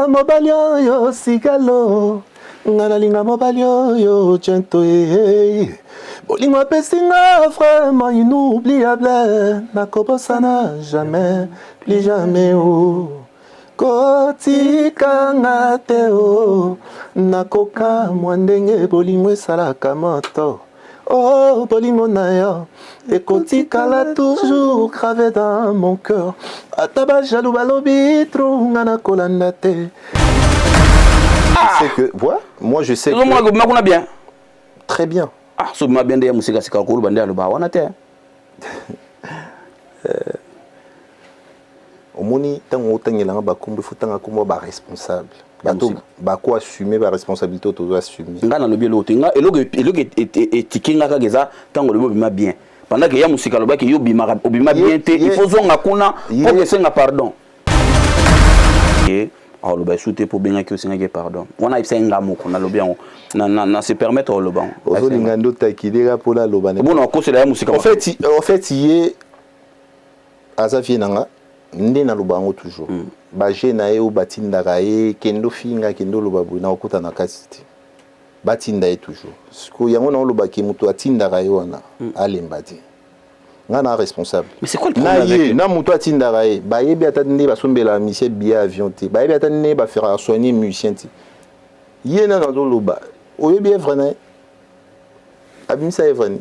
linga mobali oyo sigalo ngana linga mobali oyo gento bolingo apesinga vraiment inoubliable nakobosana jamais plus jamais o kotikanga te o nakoka mwa ndenge bolingo esalaka moto oh bolingo na yo ekotikala toujours gravé dans mon cœur ata bajaloux balobi tro nga nakolanda te. C'est que voilà, moi je sais que bien. Très bien. Ah, so ma bien de musique c'est kakulu bande aloba wana te. Omoni tango otangela ba kombe futanga kombo ba responsable. Bato ba ko assumer ba responsabilité to assumer. Ngana lobi lo tinga eloge etikinga ka geza tango lobi bima bien. Pendant que ya musique aloba ki yo bima bien te il faut zonga kuna pour que senga pardon. Et alors le shooter pour bien que senga pardon. Wana isenga moko na lobi na se permettre au loban. Ozo lingando takidera pour la loba. Bon on cause la musique. En fait il azavie nanga ndé na lobango toujours. Ba jena e o batindaka e kendo finga kendo loba na okuta na kasiti. Batinda e toujours. Siko yango na loba ki mutu atindaka e wana alembati. Ngana responsable. Mais c'est quoi le problème avec na mutu atindaka e ba yebi atande ba sombela mission billet avion te. Ba yebi atande ba faire soigner musicien te. Yena na loba. Oyebi evre na abimisa evre ni.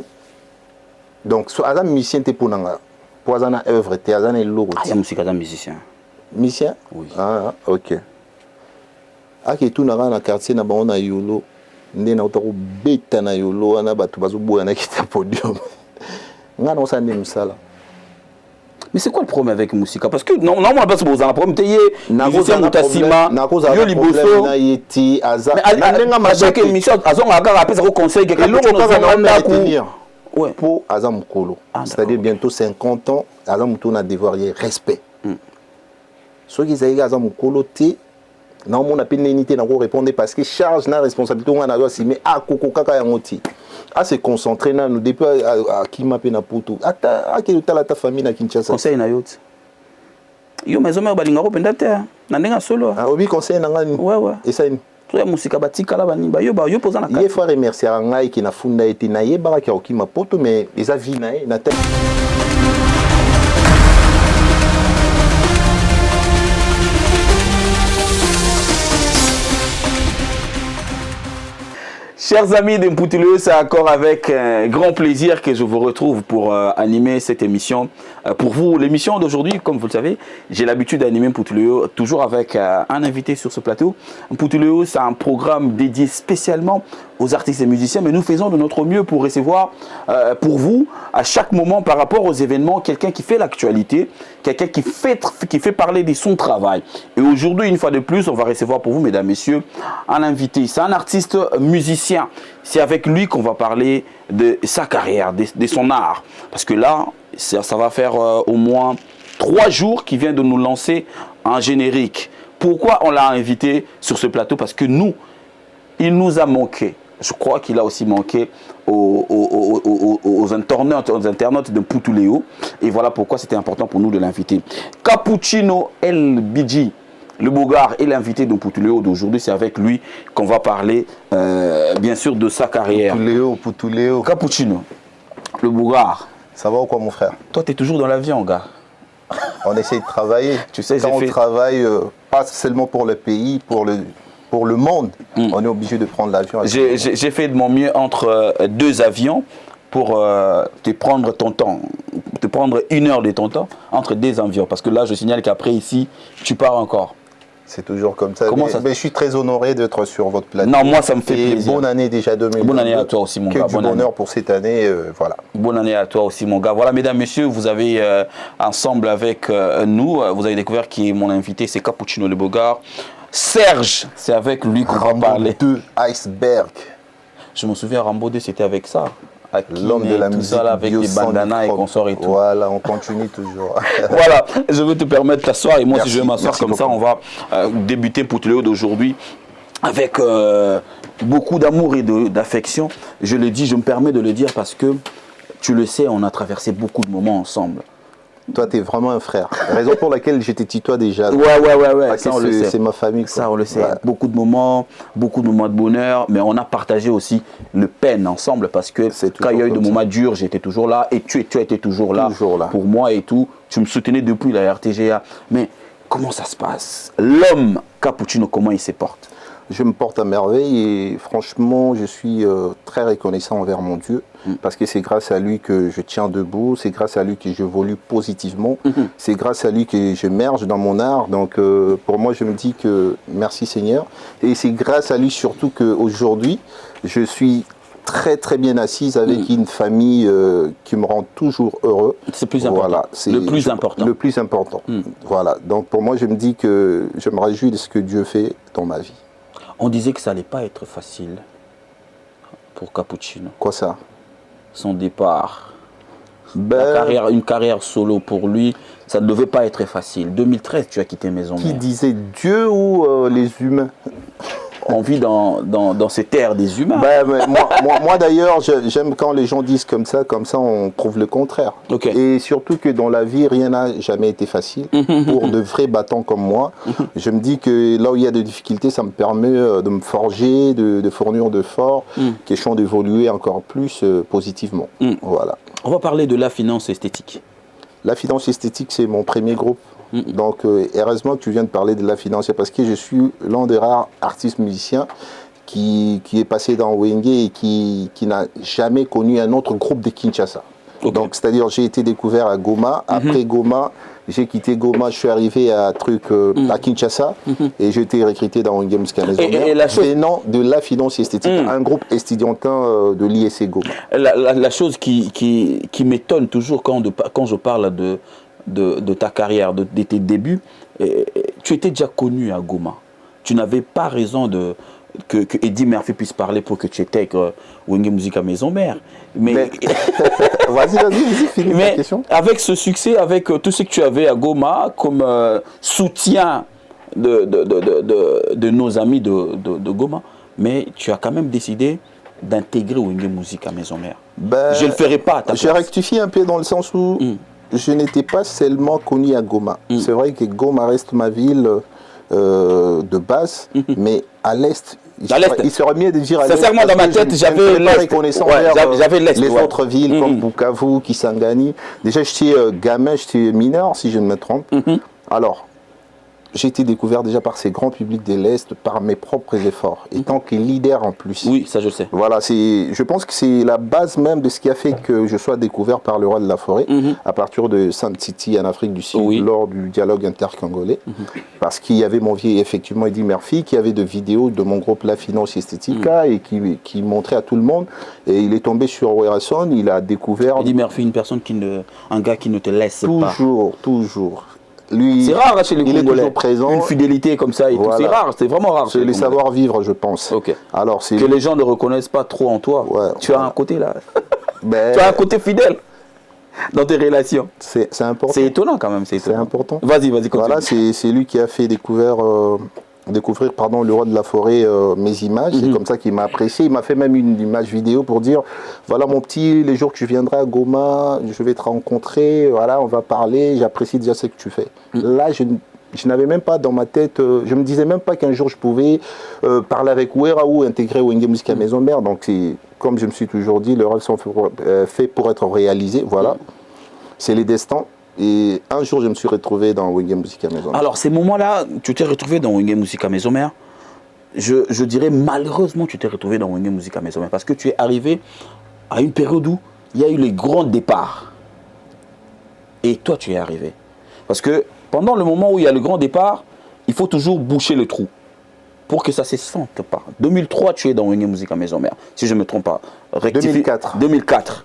Donc so azam musicien te ponanga. Pour azana œuvre te azana logo. Ah, ya musique azam musicien. Musicien? Oui. Ah, ok. Aki tout na quartier na ba na yolo. Ndé na otako beta na yolo ana batu bazoboya na kita podium. Ngana osande musala. Mais c'est quoi le problème avec musique? Parce que non on a pas besoin de problème teye musicien mutasima yo liboso na yeti aza na nga chaque émission azonga ka apesa ko conseil que quelqu'un na tenir. Ouais. Pour Azam Mukolo. C'est-à-dire bientôt 50 ans, Azam Mukolo a devoir y respect. Ceux qui ont Azam Mukolo, non, on a pas d'unité, on répondre parce que charge na responsabilité, on a doit s'aimer à Koko Kaka Yangoti. À se concentrer na nous depuis à qui m'a peine à Poto. À quel temps ta famille na Kinshasa. Conseil na yot. Yo mais on balinga ko pendate. Na ndenga solo. Ah oui conseil na ngani. Ouais. Et ça une ya musika batika la bani ba yo poza na kati. Il faut remercier ngai qui na funda ete na yeba ka okima poto mais eza vie na na tête. Chers amis de Mputuléo, c'est encore avec grand plaisir que je vous retrouve pour animer cette émission. Pour vous, l'émission d'aujourd'hui, comme vous le savez, j'ai l'habitude d'animer Mputuléo toujours avec un invité sur ce plateau. Mputuléo, c'est un programme dédié spécialement aux artistes et musiciens, mais nous faisons de notre mieux pour recevoir pour vous, à chaque moment par rapport aux événements, quelqu'un qui fait l'actualité, quelqu'un qui fait parler de son travail. Et aujourd'hui, une fois de plus, on va recevoir pour vous, mesdames, messieurs, un invité. C'est un artiste musicien. C'est avec lui qu'on va parler de sa carrière, de son art. Parce que là, ça va faire au moins 3 jours qu'il vient de nous lancer un générique. Pourquoi on l'a invité sur ce plateau? Parce que nous, il nous a manqué. Je crois qu'il a aussi manqué aux internautes de Mputuléo. Et voilà pourquoi c'était important pour nous de l'inviter. Cappuccino LBG, le Bogard est l'invité de Mputuléo d'aujourd'hui. C'est avec lui qu'on va parler, bien sûr, de sa carrière. Mputuléo. Cappuccino, le Bogard. Ça va ou quoi, mon frère? Toi, tu es toujours dans l'avion, gars. On essaie de travailler. Tu sais, quand on travaille, pas seulement pour le pays, pour le monde, on est obligé de prendre l'avion. J'ai fait de mon mieux entre 2 avions pour te prendre ton temps, te prendre 1 heure de ton temps entre 2 avions. Parce que là, je signale qu'après ici, tu pars encore. C'est toujours comme ça. Mais je suis très honoré d'être sur votre plateau. Non, moi, ça me fait plaisir. Bonne année déjà 2022. Bonne année à toi aussi, mon gars. Que du bonheur pour cette année, voilà. Bonne année à toi aussi, mon gars. Voilà, mesdames, messieurs, vous avez ensemble avec nous, vous avez découvert qui est mon invité, c'est Cappuccino Le Bogard. Serge, c'est avec lui qu'on va parler. Rambo 2 Iceberg. Je me souviens, Rambo 2, c'était avec ça. L'homme de la musique, ça, là, avec des bandanas et consorts et tout. Voilà, on continue toujours. Voilà, je vais te permettre de t'asseoir et moi si je vais m'asseoir comme beaucoup. ça, on va débuter Mputuléo d'aujourd'hui avec beaucoup d'amour et d'affection. Je le dis, je me permets de le dire parce que tu le sais, on a traversé beaucoup de moments ensemble. Toi, tu es vraiment un frère. Raison pour laquelle je te tutoie déjà. Ouais, ça on le sait. C'est ma famille. Quoi. Ça on le sait. Ouais. Beaucoup de moments de bonheur, mais on a partagé aussi le peine ensemble parce que quand il y a eu des moments durs, j'étais toujours là et tu étais toujours là pour moi et tout. Tu me soutenais depuis la RTGA. Mais comment ça se passe? L'homme Cappuccino, comment il se porte? Je me porte à merveille et franchement, je suis très reconnaissant envers mon Dieu parce que c'est grâce à lui que je tiens debout, c'est grâce à lui que j'évolue positivement, c'est grâce à lui que j'émerge dans mon art. Donc pour moi, je me dis que merci Seigneur. Et c'est grâce à lui surtout qu'aujourd'hui, je suis très très bien assise avec une famille qui me rend toujours heureux. C'est plus important. Voilà, c'est le plus important. Le plus important. Voilà. Donc pour moi, je me dis que je me réjouis de ce que Dieu fait dans ma vie. On disait que ça n'allait pas être facile pour Cappuccino. Quoi ça? Son départ. Une carrière solo pour lui, ça ne devait pas être facile. 2013, tu as quitté Maison Mère. Qui disait Dieu ou les humains? On vit dans ces terres des humains. Moi d'ailleurs, j'aime quand les gens disent comme ça on prouve le contraire. Okay. Et surtout que dans la vie, rien n'a jamais été facile. Pour de vrais battants comme moi, je me dis que là où il y a des difficultés, ça me permet de me forger, de fournir de forts, question d'évoluer encore plus positivement. Voilà. On va parler de La Finance Esthétique. La Finance Esthétique, c'est mon premier groupe. Donc, heureusement que tu viens de parler de La Finance, parce que je suis l'un des rares artistes musiciens qui est passé dans Wenge et qui n'a jamais connu un autre groupe de Kinshasa. Okay. Donc, c'est-à-dire, j'ai été découvert à Goma. Après Goma, j'ai quitté Goma, je suis arrivé à Kinshasa et j'ai été recruté dans Wenge Musica Maison Mère, venant de La Finance Esthétique, un groupe estudiantin de l'ISC Goma. La chose qui m'étonne toujours quand je parle de ta carrière, de tes débuts, tu étais déjà connu à Goma. Tu n'avais pas raison que Eddie Murphy puisse parler pour que tu étais avec Wenge Musica Maison Mère. Mais vas-y, finis ta question. Avec ce succès, avec tout ce que tu avais à Goma comme soutien de nos amis de Goma, mais tu as quand même décidé d'intégrer Wenge Musica Maison Mère. Je ne le ferai pas à ta place. Je rectifie un peu dans le sens où je n'étais pas seulement connu à Goma. C'est vrai que Goma reste ma ville de base, mais à l'est, il serait mieux de dire à l'est. Sincèrement, dans ma tête, j'avais l'est. J'avais l'est. Les autres villes comme Bukavu, Kisangani. Déjà, j'étais gamin, j'étais mineur, si je ne me trompe. Alors, j'ai été découvert déjà par ces grands publics de l'Est, par mes propres efforts, et tant que leader en plus. Oui, ça je sais. Voilà, je pense que c'est la base même de ce qui a fait que je sois découvert par le roi de la forêt, à partir de Saint-Titi en Afrique du Sud, lors du dialogue intercongolais, parce qu'il y avait mon vieux, effectivement, Eddie Murphy, qui avait des vidéos de mon groupe La Finance Esthética, et qui montrait à tout le monde, et il est tombé sur Werason, il a découvert... Eddie Murphy, un gars qui ne te laisse pas. Toujours. C'est rare chez les Congolais. Il est toujours présent. Une fidélité comme ça, voilà. C'est rare, c'est vraiment rare. C'est les savoir-vivre, je pense. Okay. Alors, que les gens ne reconnaissent pas trop en toi. Ouais, tu as un côté là. Tu as un côté fidèle dans tes relations. C'est important. C'est étonnant quand même. C'est important. Vas-y, continue. Voilà, c'est lui qui a fait découvrir le roi de la forêt, mes images. C'est comme ça qu'il m'a apprécié. Il m'a fait même une image vidéo pour dire, voilà mon petit, les jours que tu viendras à Goma, je vais te rencontrer, voilà, on va parler, j'apprécie déjà ce que tu fais. Là, je n'avais même pas dans ma tête, je me disais même pas qu'un jour je pouvais parler avec Wera ou intégrer Wenge Musica Maison Mère. Donc, comme je me suis toujours dit, les rôles sont faits pour être réalisés. Voilà, c'est les destins. Et un jour, je me suis retrouvé dans Wenge Musica Maison Mère. Alors, ces moments-là, tu t'es retrouvé dans Wenge Musica Maison Mère. Je dirais malheureusement, tu t'es retrouvé dans Wenge Musica Maison Mère parce que tu es arrivé à une période où il y a eu les grands départs. Et toi, tu es arrivé. Parce que pendant le moment où il y a le grand départ, il faut toujours boucher le trou pour que ça ne se sente pas. 2003, tu es dans Wenge Musica Maison Mère, si je ne me trompe pas. 2004.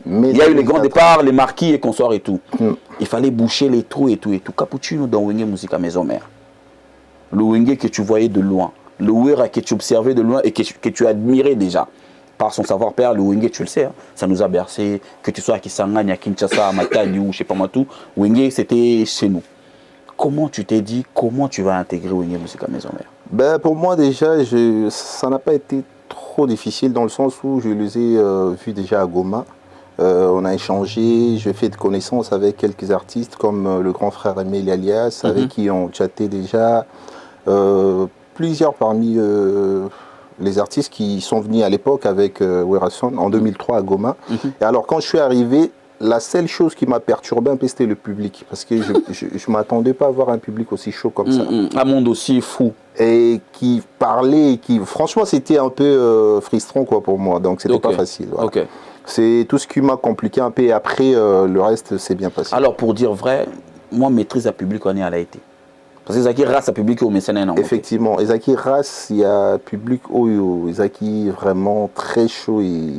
Il y a eu les grands départs, les marquis et consorts et tout. Il fallait boucher les trous et tout. Cappuccino dans Wenge Musica Maison Mère. Le Wenge que tu voyais de loin. Le Wera que tu observais de loin et que tu admirais déjà. Par son savoir-faire, le Wenge, tu le sais, hein, ça nous a bercé. Que tu sois à Kisangani, à Kinshasa, à Matadi ou je ne sais pas moi tout. Wenge, c'était chez nous. Comment tu t'es dit, comment tu vas intégrer Wenge Musica Maison Mère? Pour moi déjà, ça n'a pas été trop difficile dans le sens où je les ai vus déjà à Goma. On a échangé, j'ai fait de connaissances avec quelques artistes comme le grand frère Emile Alias, avec qui on chattait déjà. Plusieurs parmi les artistes qui sont venus à l'époque avec Werason en 2003 à Goma. Et alors quand je suis arrivé, la seule chose qui m'a perturbé un peu, c'était le public. Parce que je ne m'attendais pas à voir un public aussi chaud comme ça. Un monde aussi fou. Et qui parlait, franchement, c'était un peu frustrant quoi, pour moi. Donc, c'était pas facile. Voilà. C'est tout ce qui m'a compliqué un peu. Et après, le reste, c'est bien passé. Alors, pour dire vrai, moi, maîtrise à public, on est à l'AIT. Parce que Zaki race à public au mécénat. Effectivement. Et Zaki race, il y a public, Zaki vraiment très chaud et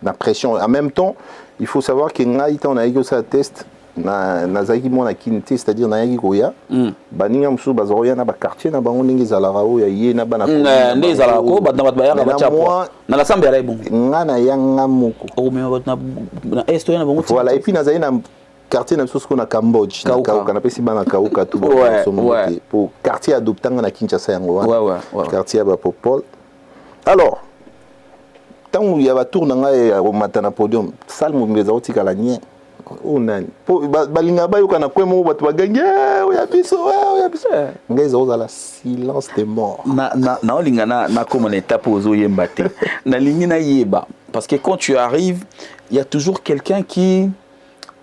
la pression. En même temps, il faut savoir que on a eu ça test. Nazaki mona kinte, c'est-à-dire Nayagi Goya, baninga musu bazoya na ba quartier na bango ndenge zalaka oya ye na bana ndenge zalaka ko batna batbaya ka bachapo na la sambe ala bongo ngana yanga moko o me batna na esto na bango voilà et puis nazali na quartier na musu ko na Cambodge na kauka na pesi bana kauka tout pour quartier adoptanga na Kinshasa yango wa quartier ba Popol. Alors tant il y a ba tour na ngai au matana podium salmo mbeza otika la nye onani po balinga bayoka na kwemo bato bagangi oya biso ngeza ozala silence de mort na olinga na comme on étape aux yemba te na lingi na yeba parce que quand tu arrives il y a toujours quelqu'un qui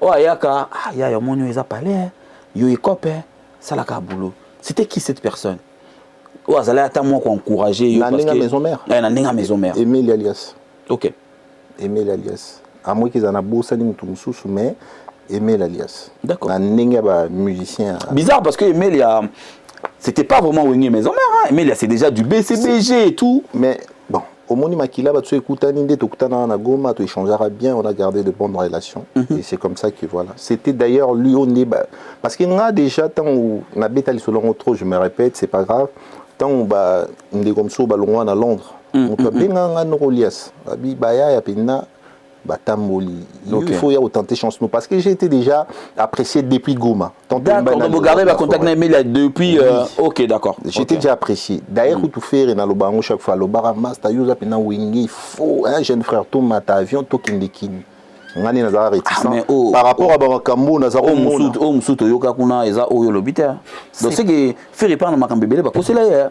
ayaka ya yo monyo eza palais yo ikope sala ka boulot. C'était qui cette personne? Azala ata moi ko encourager yo parce que maison mère na ninga maison mère Emile Alias. OK. Emile Alias. À moins qu'ils en a bossé mais Emile Alias. D'accord. Un musicien. Bizarre parce que Emile, c'était pas vraiment Wenge Maison Mère. Emile, c'est déjà du BCBG et tout. Mais bon, au moment où il a tu écoutes na Goma, tu échangeras bien, on a gardé de bonnes relations. Et c'est comme ça que voilà. C'était d'ailleurs lui on est parce qu'il y a déjà tant où on a bétal selon trop, je me répète, c'est pas grave. Tant où on est comme ça à Londres. On peut bien un Rolias. Baya ya pena Batamoli. Il faut y avoir tenter chance nous parce que j'ai été déjà apprécié depuis Goma. D'accord, donc vous gardez le contact avec Emile depuis. Ok, d'accord. J'étais déjà apprécié. D'ailleurs, tout faire dans le baron chaque fois. Le baramas, tu as eu un wingi, faux, un jeune frère, tout mat avion, tout kindikini. Ngani nazara réticent. Par rapport à Barakambo, nazara musuto yoka kuna eza oyo lobiter. Donc c'est que faire pas na makambebele ba kosela ya.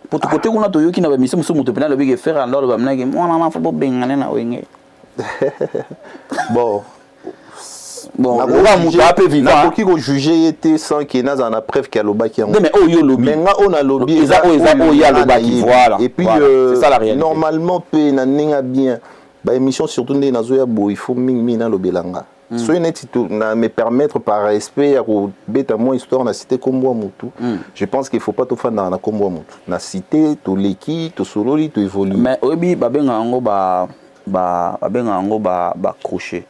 Pour tout côté kuna to yoki na ba mission musu muto pena lobi ke faire alors ba mnaki mwana na fo bengane na wenge. Bon, on va peu vivre. Na koki ko juger était sans que na za preuve qu'il y a loba qui en. Mais yo lobby. Mais nga on a lobby eza ya loba qui voilà. Et puis c'est ça la réalité. Normalement pe na ninga bien. Ba émission surtout ndé na zoya bo il faut mingi na lobelanga. So net na me permettre par respect à beta moi histoire na cité Kombo Mutu. Je pense qu'il faut pas tout faire na Kombo Mutu. Na cité to leki to sololi to évoluer. Mais obi ba benga ngo ba crochet.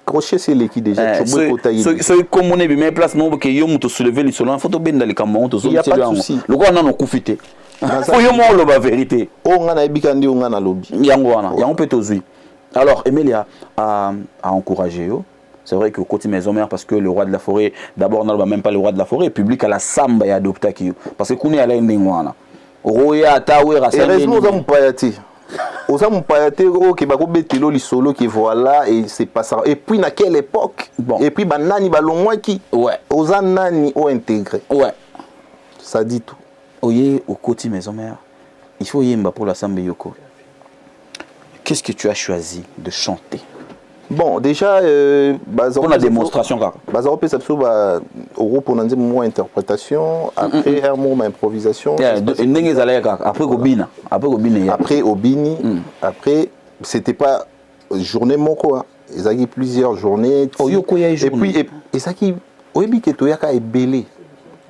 Crochet c'est l'équipe déjà. So comme on est bien place non que yo muto soulever les solons photo ben dans les cameroun to il y a pas de souci. Le quoi non confité. Faut yo mo lo ba vérité. O ngana ebikandi o ngana lobby. Yango wana, yango peut tozui. Alors Emilia a encouragé yo. C'est vrai que côté maison mère parce que le roi de la forêt d'abord on n'a même pas le roi de la forêt, public à la samba ya adopta ki parce que kuni ala ndengwana. Roya tawe rasa. Heureusement on va mpayati. Osa mpayate qui ba ko betelo li solo qui voilà et c'est pas ça. Et puis à quelle époque bon. Et puis banani balongwa qui osa nani o intégré. Ouais. Ça dit tout. Oye au côté maison mère. Il faut yemba pour la samba yoko. Qu'est-ce que tu as choisi de chanter? Bon, déjà, pour la démonstration, Bazaro peut s'absorber au groupe on a dit moi interprétation, après un mot improvisation. Après Obina, après Obini, après c'était pas journée mon quoi, ils avaient plusieurs journées. Et puis et ça qui oyebi que toyaka est belé.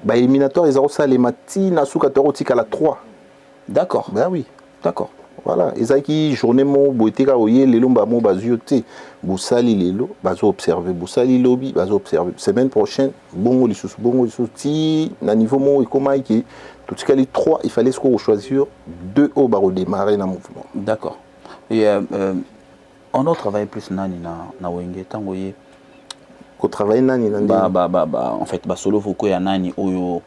Bah éliminatoire ils ont ça les matins à Soukatoro tika la 3. D'accord. Ben oui, d'accord. Voilà, et ça qui journée mon boiteka oye lelo ba mo baziote busali lelo bazo observer busali lobby bazo observer semaine prochaine bongo lisusu ti na niveau mon comment qui tout ce les 3 il fallait choisir 2 au baro démarrer dans mouvement. D'accord. Et on a travaillé plus nani na wenge tango ye ko travailler nani en fait ba solo foko ya nani oyo.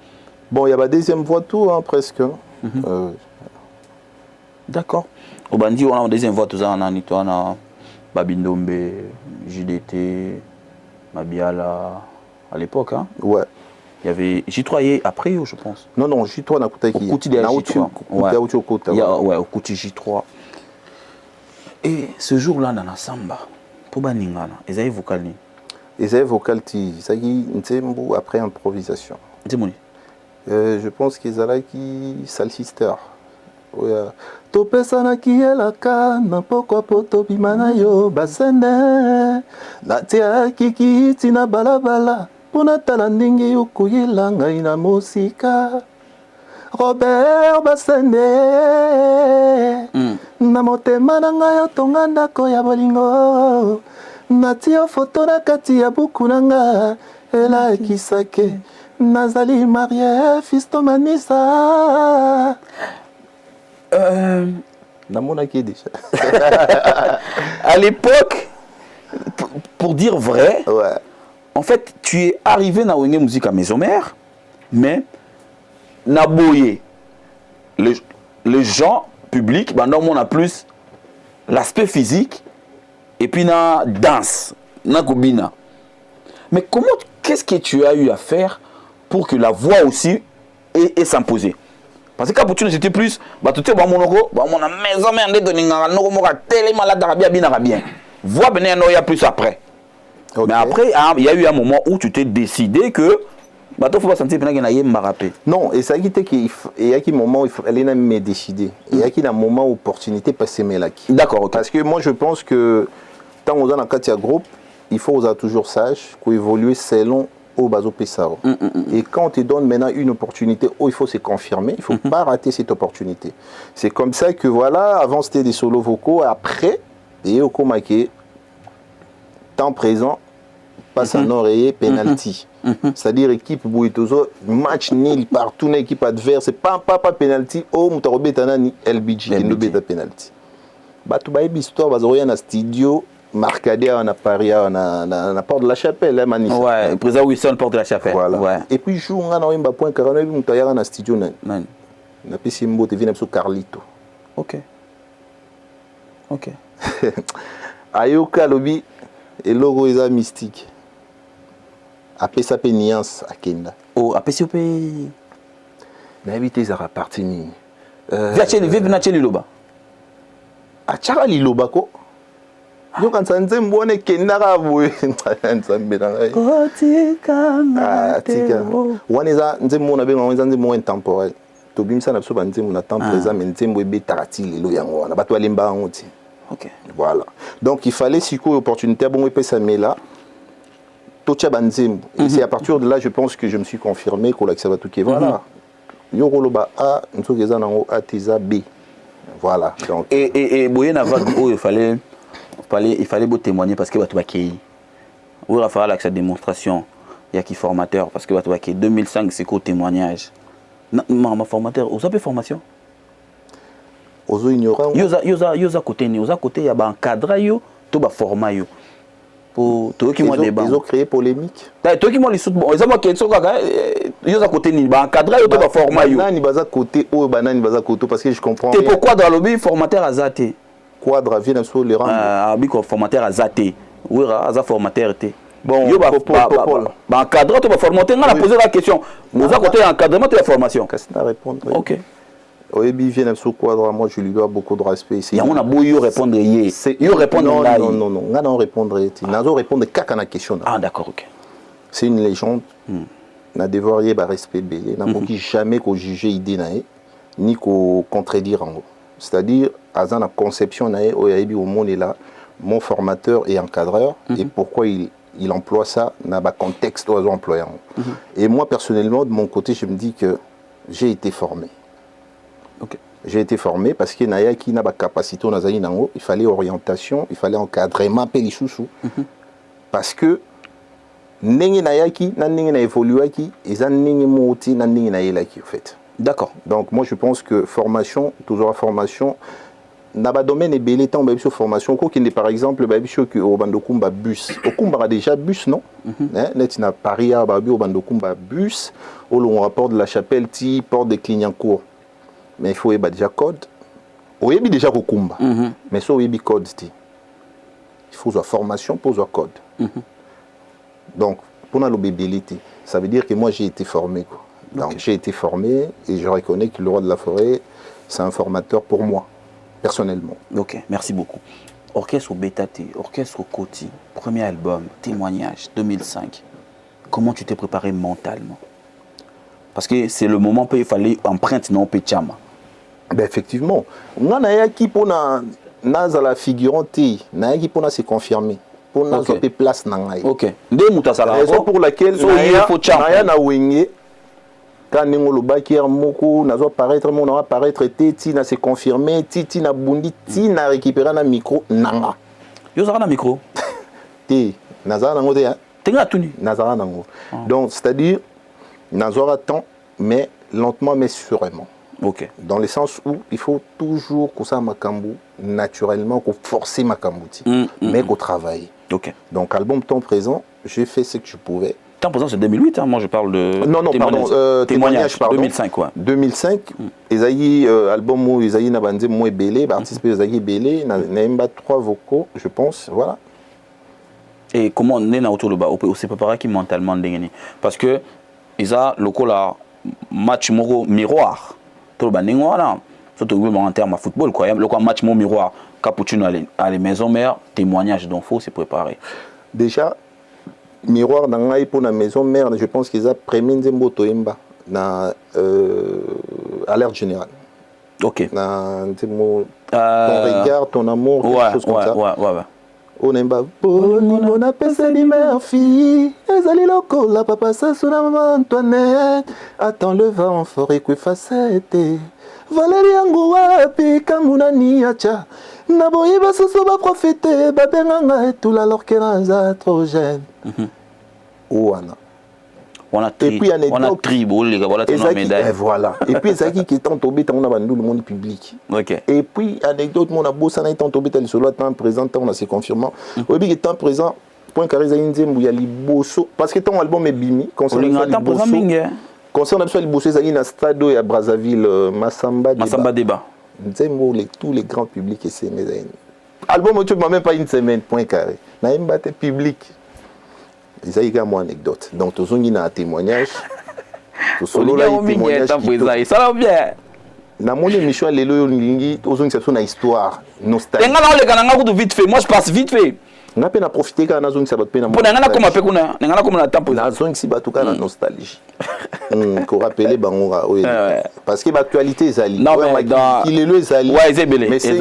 Bon, il y a la deuxième voix tout hein, presque. D'accord. Au bandi on a une deuxième voix tout ça on a Babindombe, JDT, Mabiala, à l'époque, hein? Ouais. Il y avait J3 après, je pense. Non, non, J3 n'a pas été. Au Kouti de J3. Ouais, au Kouti J3. Et ce jour-là, dans la samba, pour Baningana, ils avaient vocal. Ils avaient vocal, ça y est, après improvisation. Je pense qu'ils allaient qui Sal Sister. Topesana kielaka na pokwa poto bimana yo basene natia kiki tina balabala pona tala ndenge okuyela ngai na mosika Robert Basende na motema na ngai otonga ndako ya bolingo natia foto na kati ya buku na nga elakisake nazali Marie Fisto Manisa. À l'époque, pour dire vrai, ouais. En fait, tu es arrivé dans la musique à Maison Mère, mais Naboye, les gens publics, ben, on a plus l'aspect physique et puis la danse, la kobina. Mais comment, qu'est-ce que tu as eu à faire pour que la voix aussi ait s'imposer? Parce que quand tu étais plus, tu étais dans mon maison, bien. Voix il y a plus après. Okay. Mais après, il y a eu un moment où tu t'es décidé que il faut pas sentir que tu non, et ça qui était qu'il y a un moment où il fallait me décider. Il y a un moment où l'opportunité passait mes lacs. D'accord, okay. Parce que moi je pense que tant qu'on est dans un groupe, il faut toujours sage qu'on évolue selon au baso Pessaro. Et quand on te donne maintenant une opportunité où il faut se confirmer, il ne faut pas rater cette opportunité. C'est comme ça que voilà, avant c'était des solos vocaux, après, et au Komake, temps présent, passe en oreiller, penalty. C'est-à-dire équipe Bouitozo, match nul partout, une équipe adverse, pas penalty, oh, Moutarobé Tanani, LBG, qui nous bêta penalty. Batu baïbi histoire, bazoya na studio, Marcadia en a Paris, on a porte de la chapelle, hein, Manissa. Ouais, président Wilson porte de la chapelle. Voilà. Ouais. Et puis, je suis en point 49, Moutaya en a studio. Na Pessimbo, tu viens sur Carlito. Ok. Ok. Ayoka Lobby, et logo est mystique. Après ça, nuance à Kenda. Oh, après ça, n'invité ça appartenu. Viens Liloba. A Chara Liloba ko. Yo quand ça nzembo ne Kenda ka boye nzambe na ngai. Ah, tika. Waneza nzembo na benga waneza nzembo intemporel. To bimsa na so ba nzembo na temps présent mais nzembo ebe tarati lelo yango na bato alemba ngoti. Ok. Voilà. Donc il fallait si quoi opportunité bon epé ça mais là. Et c'est à partir de là, je pense que je me suis confirmé que ça va tout qui voilà. Yoroloba A, Ntogezanango A, Teza B. Voilà. Donc. Et Boye Navag, il fallait beau témoigner parce que tu vas qu'il va falloir sa démonstration. Il y a qui formateur parce que tu vas 2005, c'est quoi témoignage. Ma formateur, vous avez formation? Ozo ignorant. Yoza côté, il y a un cadre, il y a un format. Pour toi qui moi débat. Ils ont créé polémique. Toi qui moi les soutes bon, ils ont qui sont ils ont côté ni ba encadrer yo ba format yo. Banani baza côté o banani baza côté parce que je comprends. C'est pourquoi dans le lobby formateur azaté. Quadra vient sur les rangs. Bi ko formateur azaté. Oui za formateur té. Bon, yo ba encadrer to ba formateur on a posé la question. Vous a côté encadrement de la formation. Qu'est-ce que tu répondre? OK. Oyebi vient sur Quadra, moi je lui dois beaucoup de respect. Il y a on a beau yo répondre yo répondre là. Non, on a répondre nazo répondre kaka na question. Ah d'accord, OK. C'est une légende. Na devoir ba respect belé, na poki jamais ko juger idée naé ni ko contredire en gros. C'est-à-dire à la conception naé oyebi au monde est là, mon formateur et encadreur et pourquoi il emploie ça dans le contexte aux employeurs. Et moi personnellement de mon côté, je me dis que j'ai été formé. Okay. J'ai été formé parce que Naya qui n'a pas capacité il fallait orientation, il fallait encadrement parce que Nengi Naya qui n'a évolué qui et ça Nengi Moti n'a qui en fait. D'accord. Donc moi je pense que formation, toujours la formation, n'a pas domaine et belé temps baby sur formation quoi qui par exemple baby sur que au bandokumba bus. Au kumba déjà bus non? Net na Paris à baby au bandokumba bus au long rapport de la chapelle ti porte de Clignancourt. Mais il faut déjà code. Oui, déjà Rokumba. Mais ça, oui, code. il faut la formation pour le code. Donc, pour la lobébilité, ça veut dire que moi j'ai été formé. Quoi. Donc j'ai été formé et je reconnais que le roi de la forêt, c'est un formateur pour moi, personnellement. Ok, merci beaucoup. Orchestre Bétate, Orchestre Koti, premier album, Témoignage, 2005. Comment tu t'es préparé mentalement? Parce que c'est le moment où il fallait emprunter non Péchama. Ben effectivement, on a qui pour la figurante, on a qui pour se confirmer, pour na zoper place nangai. Ok. Dès mutasala. Raison pour laquelle Naya na wenge quand ningo lobaki moko na zo apparaître mon na apparaître ti na se confirmer ti na bundi ti na récupérer na micro nanga. Yo zara na micro. Ti na zara nango te. Tenga tuni. Na zara nango. Donc c'est-à-dire na zora temps mais lentement mais sûrement. Ok. Dans le sens où il faut toujours que ça makambu naturellement, qu'on forcer makambu, mais qu'on travaille. Ok. Donc album temps présent, j'ai fait ce que je pouvais. Temps présent c'est 2008, hein, moi je parle de. Non pardon, témoignage pardon. 2005 ouais. 2005, Esaïe album où Esaïe n'a bandé moi belé, participé Esaïe belé, n'a 3 vocaux, je pense, voilà. Et comment on est autour de bas, on s'est préparé qui mentalement d'engagner parce que Isa local a match moro miroir. Tout le banding voilà. Surtout en termes de football quoi. Le match mon miroir, Capuchino à les maisons mères, témoignage donc faut se préparer. Déjà miroir dans la pour la maison mère, je pense qu'ils ont premier Nzembo Toemba dans alerte générale. OK. Dans ton regard, ton amour, quelque chose comme ça. Ouais. On aime pas. On a pensé ni mère fille. Ezali loko la papa ça sur la maman Antoinette. Attends le vent forêt que facette. Valérie Angoua pi kamuna ni acha. Na boye ba soso ba profiter ba benganga et tout la alors que na trop jeune. Ouana. On a tribo les gars voilà ton médaille. Et voilà. Et puis ça qui est tombé on a bandou le monde public. OK. Et puis anecdote mon a bossa na étant tombé tel solo temps présent on a se confirmant. Au bi étant présent point carré za nzembu ya liboso parce que ton album est bimi concernant liboso. Concernant le liboso za na stade à Brazzaville Massamba Débat. Nzembu tous les grands publics et c'est mes amis. Album tu m'as même pas une semaine point carré. Na imbaté public. Ils ont également une anecdote. Donc, tous ont un témoignage. Tous ont un témoignage. Ça va bien. Dans mon émission, les lois, tous ont une histoire nostalgique. Vite fait. Moi, je passe vite fait. On a peine à profiter quand on a une sabato. On a comme appel qu'on a. On a comme la tempo. La zone si batou quand la nostalgie. Qu'on rappelle bangora. Parce que l'actualité est allée. Non mais dans. Il est le zali. Ouais, c'est belé. Mais c'est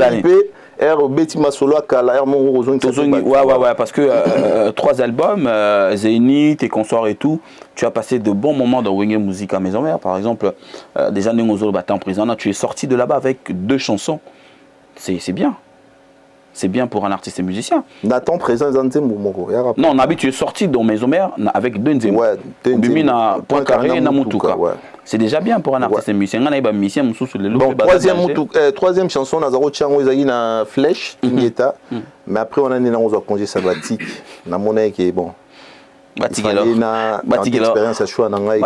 Betty Masolo Kala ouais parce que 3 albums Zénith et Consort et tout, tu as passé de bons moments dans Wenge Musique à Maison Mère par exemple déjà Ngozolo battant en prison, tu es sorti de là-bas avec 2 chansons. C'est bien. C'est bien pour un artiste et musicien. Nathan présent Nzembo Moko. Non, tu es sorti dans Maison Mère avec 2 Nzembo. Ouais, Bimina Point Carré na Mutuka. C'est déjà bien pour un artiste et musicien. Bon, troisième chanson, Nazaro Tchango Ezagi na Flèche, Ingeta. Mais après, on a un congé sabbatique. Na monnaie qui est bon. Expérience à choix nangai.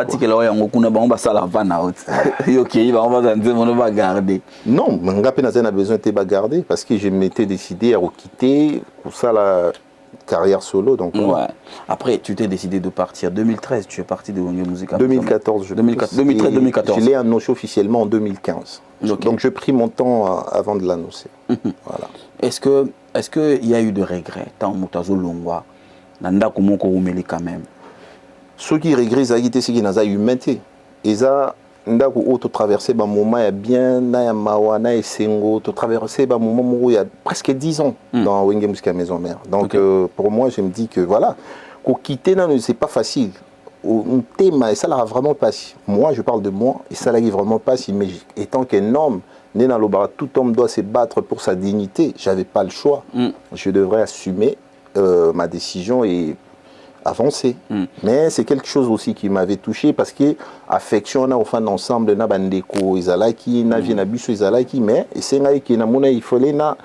Non, Mangapé n'a besoin de garder parce que je m'étais décidé à quitter pour ça la carrière solo. Donc, ouais. Après, tu t'es décidé de partir. 2013, tu es parti de Wenge Musique. 2014, 2013-2014. Je l'ai annoncé officiellement en 2015. Okay. Donc, j'ai pris mon temps avant de l'annoncer. Voilà. Est-ce qu'il y a eu de regrets tant Moutazo Longwa Nanda Kumoko Oumeli quand même. Ceux qui regrettent, c'est ceux qui n'ont pas humanité. Et ça, Nda ko to traverser ba moment ya bien na ya mawa na esengo to traverser ba moment où il y a presque 10 ans dans Wenge Musique Maison Mère. Donc pour moi je me dis que voilà, qu'on quitter là c'est pas facile. Un thème et ça là vraiment pas si. Moi je parle de moi et ça là est vraiment pas si mais étant qu'un homme né dans l'Obara, tout homme doit se battre pour sa dignité. J'avais pas le choix. Je devrais assumer ma décision et avancer. Mais c'est quelque chose aussi qui m'avait touché parce que affection on a enfin ensemble na bandeko izalaki na vie na biso izalaki mais c'est ngai qui na mona il fallait na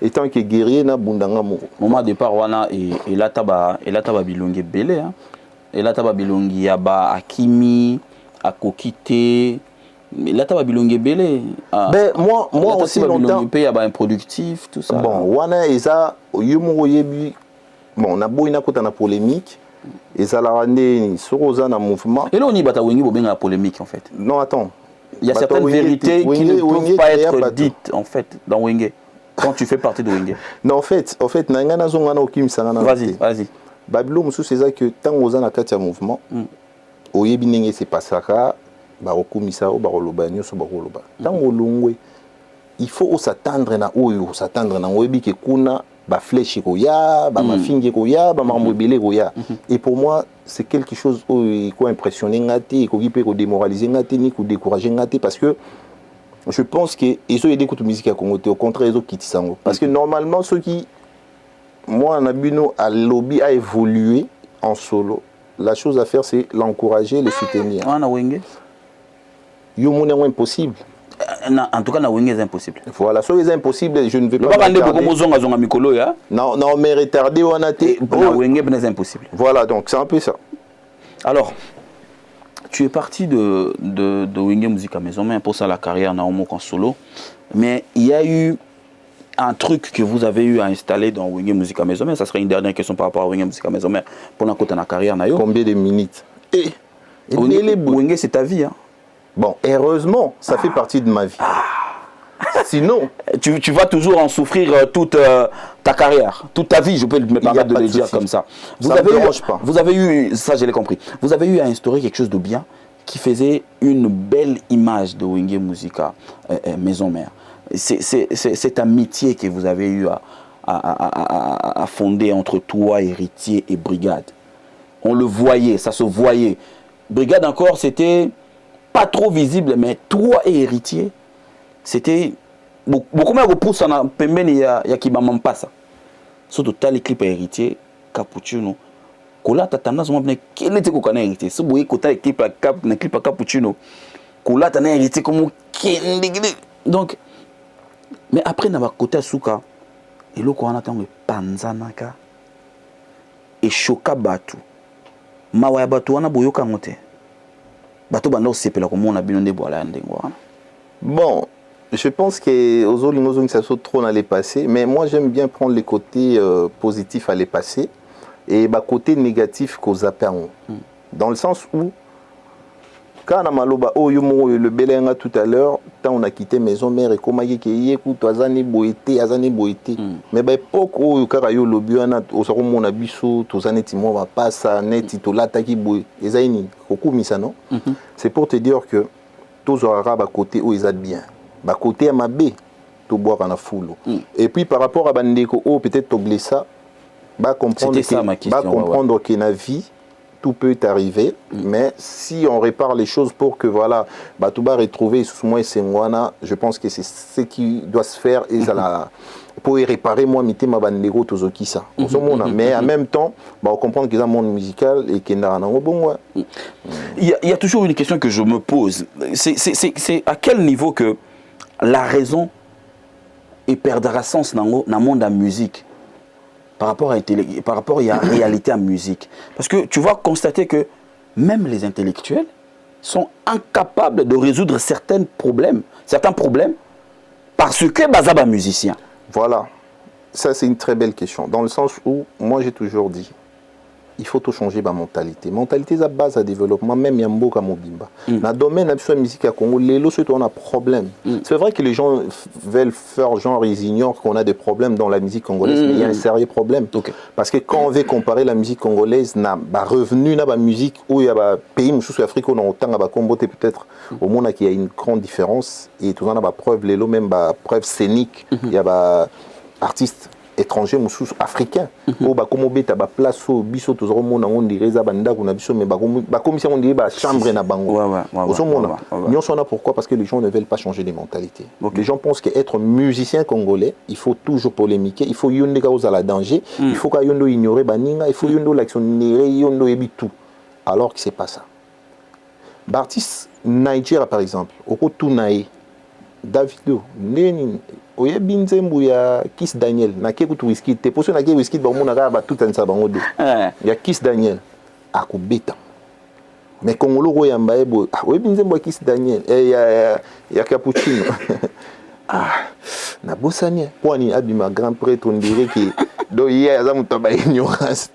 étant que guerrier na bundanga mo moment départ wana et là taba bilongi belé hein et là taba bilongi ya ba akimi akokité Mais là, tu as bilongé belé. Ben, moi aussi, longtemps. Il y a improductif, tout ça. Bon, wana eza yumo yebi. Bon, na boy na kota na polémique. Et ça l'a rendu sur un mouvement. Et là, on y bata wengi bobenga la polémique en fait. Non, attends. Il y a certaines vérités qui ne peuvent pas être dites en fait dans Wenge. Quand tu fais partie de Wenge. Non, en fait, nangana zongana okim sangana. Vas-y. Babylon musu c'est ça que tant aux ans à katia mouvement. Oyebi nenge c'est pas ça ka ba okumisa o ba roloba nyoso ba roloba. Tant olongwe il faut s'attendre na oyo s'attendre na oyebi ke kuna ba flèche koya ba mafinge koya ba mambobele koya. Et pour moi c'est quelque chose qui impressionné ngati qui peut démoraliser ngati ni ko décourager ngati parce que je pense que ils ont aidé toute musique à Congo au contraire ils ont quitté sango parce que normalement ceux qui moi Nabino à lobby a évolué en solo la chose à faire c'est l'encourager le soutenir. Ah na Wenge yo mon impossible. En tout cas, na Wenge c'est impossible. Voilà, soit c'est impossible, je ne vais pas. Non, mais retardé on a été. Na Wenge c'est impossible. Voilà, donc c'est un peu ça. Alors, tu es parti de Wenge Musique à Maison Mère pour ça la carrière na en solo, mais il y a eu un truc que vous avez eu à installer dans Wenge Musique à Maison Mère. Ça serait une dernière question par rapport à Wenge Musique à Maison Mère pour la côté de la carrière na yo. Combien de minutes? Wenge c'est ta vie hein. Bon, heureusement, ça fait partie de ma vie. Sinon... Tu vas toujours en souffrir toute ta carrière, toute ta vie, je peux me permettre de le dire comme ça. Vous avez eu, ça je l'ai compris, vous avez eu à instaurer quelque chose de bien qui faisait une belle image de Wenge Musica Maison Mère. C'est cette amitié que vous avez eu à fonder entre toi, Héritier et Brigade. On le voyait, ça se voyait. Brigade encore, c'était... pas trop visible, mais toi et Héritier, c'était beaucoup moins repousse en pembeni ya kibamam pasa. Surtout t'as les clips à Héritier, Cappuccino. Kola t'as tendance à me quel était qu'on connaît Héritier. Si vous voyez que t'as les clips à Cappuccino, Kola t'as Héritier comme donc. Mais après n'a pas côté Souka et le qu'on attend le Panzanaka et Choka Batu. Mawaya Batu wana boyoka mote. Bon, je pense que aux autres ça saute trop dans les passés, mais moi j'aime bien prendre les côtés positifs à les passer et les côtés négatifs qu'aux appels. Dans le sens où quand on a maloba le belenga tout à l'heure, quand on a quitté Maison Mère et comme il azani boité, mais bah époque où karayo lobiana osaro mon abiso, tozane timo va pas ça net itolata ki boy, ezaini kokumisa non. C'est pour te dire que tous arabes à côté où ils ont bien, bah côté à ma baie, tout boire en a foule. Et puis par rapport à bandeko peut-être togler ça, bah comprendre que la vie tout peut arriver, mais si on répare les choses pour que voilà, Batouba retrouver sous moi et Sengwana, je pense que c'est ce qui doit se faire et ça pour y réparer moi mité ma bandego tozoki ça. Mais en même temps, on comprend qu'il y a un monde musical et qu'il y a un bon. Il y a toujours une question que je me pose. C'est à quel niveau que la raison perdra sens dans le monde de la musique par rapport à la réalité à la musique. Parce que tu vas constater que même les intellectuels sont incapables de résoudre certains problèmes parce que bazaba musicien. Voilà, ça c'est une très belle question. Dans le sens où, moi j'ai toujours dit, il faut tout changer ma mentalité. Mentalité, c'est la base à développement, même Yambo Mobimba. Dans le domaine de la musique à Congo, les lots, on a problème. C'est vrai que les gens veulent faire genre, ils ignorent qu'on a des problèmes dans la musique congolaise, mais il y a un sérieux problème. Parce que quand on veut comparer la musique congolaise, na revenu, na musique, où il y a des pays, sous Afrique, on a autant à comboter peut-être, au monde qu'il y a une grande différence, et tout le monde a preuve, les lots, même preuve scénique, il y a des artistes étrangers mususu africains o ba komo beta ba place o biso to mona on dirait za banda kuna biso mais ba commission on dirait ba chambre na bango pourquoi parce que les gens ne veulent pas changer les mentalités. Les gens pensent qu'être musicien congolais il faut toujours polémiquer, il faut yonde cause à la danger, il faut ka yondo ignorer baninga, il faut yondo l'actionner yondo ebi tout alors que c'est pas ça. L'artiste Nigeria par exemple au Tunae Davido Lenin oye binzembu ya Kiss Daniel na kekutu whisky te poso na ke whisky ba mona ka ba tout ansa bango do ya Kiss Daniel akubeta Mais Congolo Royamba ebo oui binzembo Kiss Daniel ya cappuccino. Na bosanie poni abima grand prêtre on dirait que do hier za muto ba ignorance.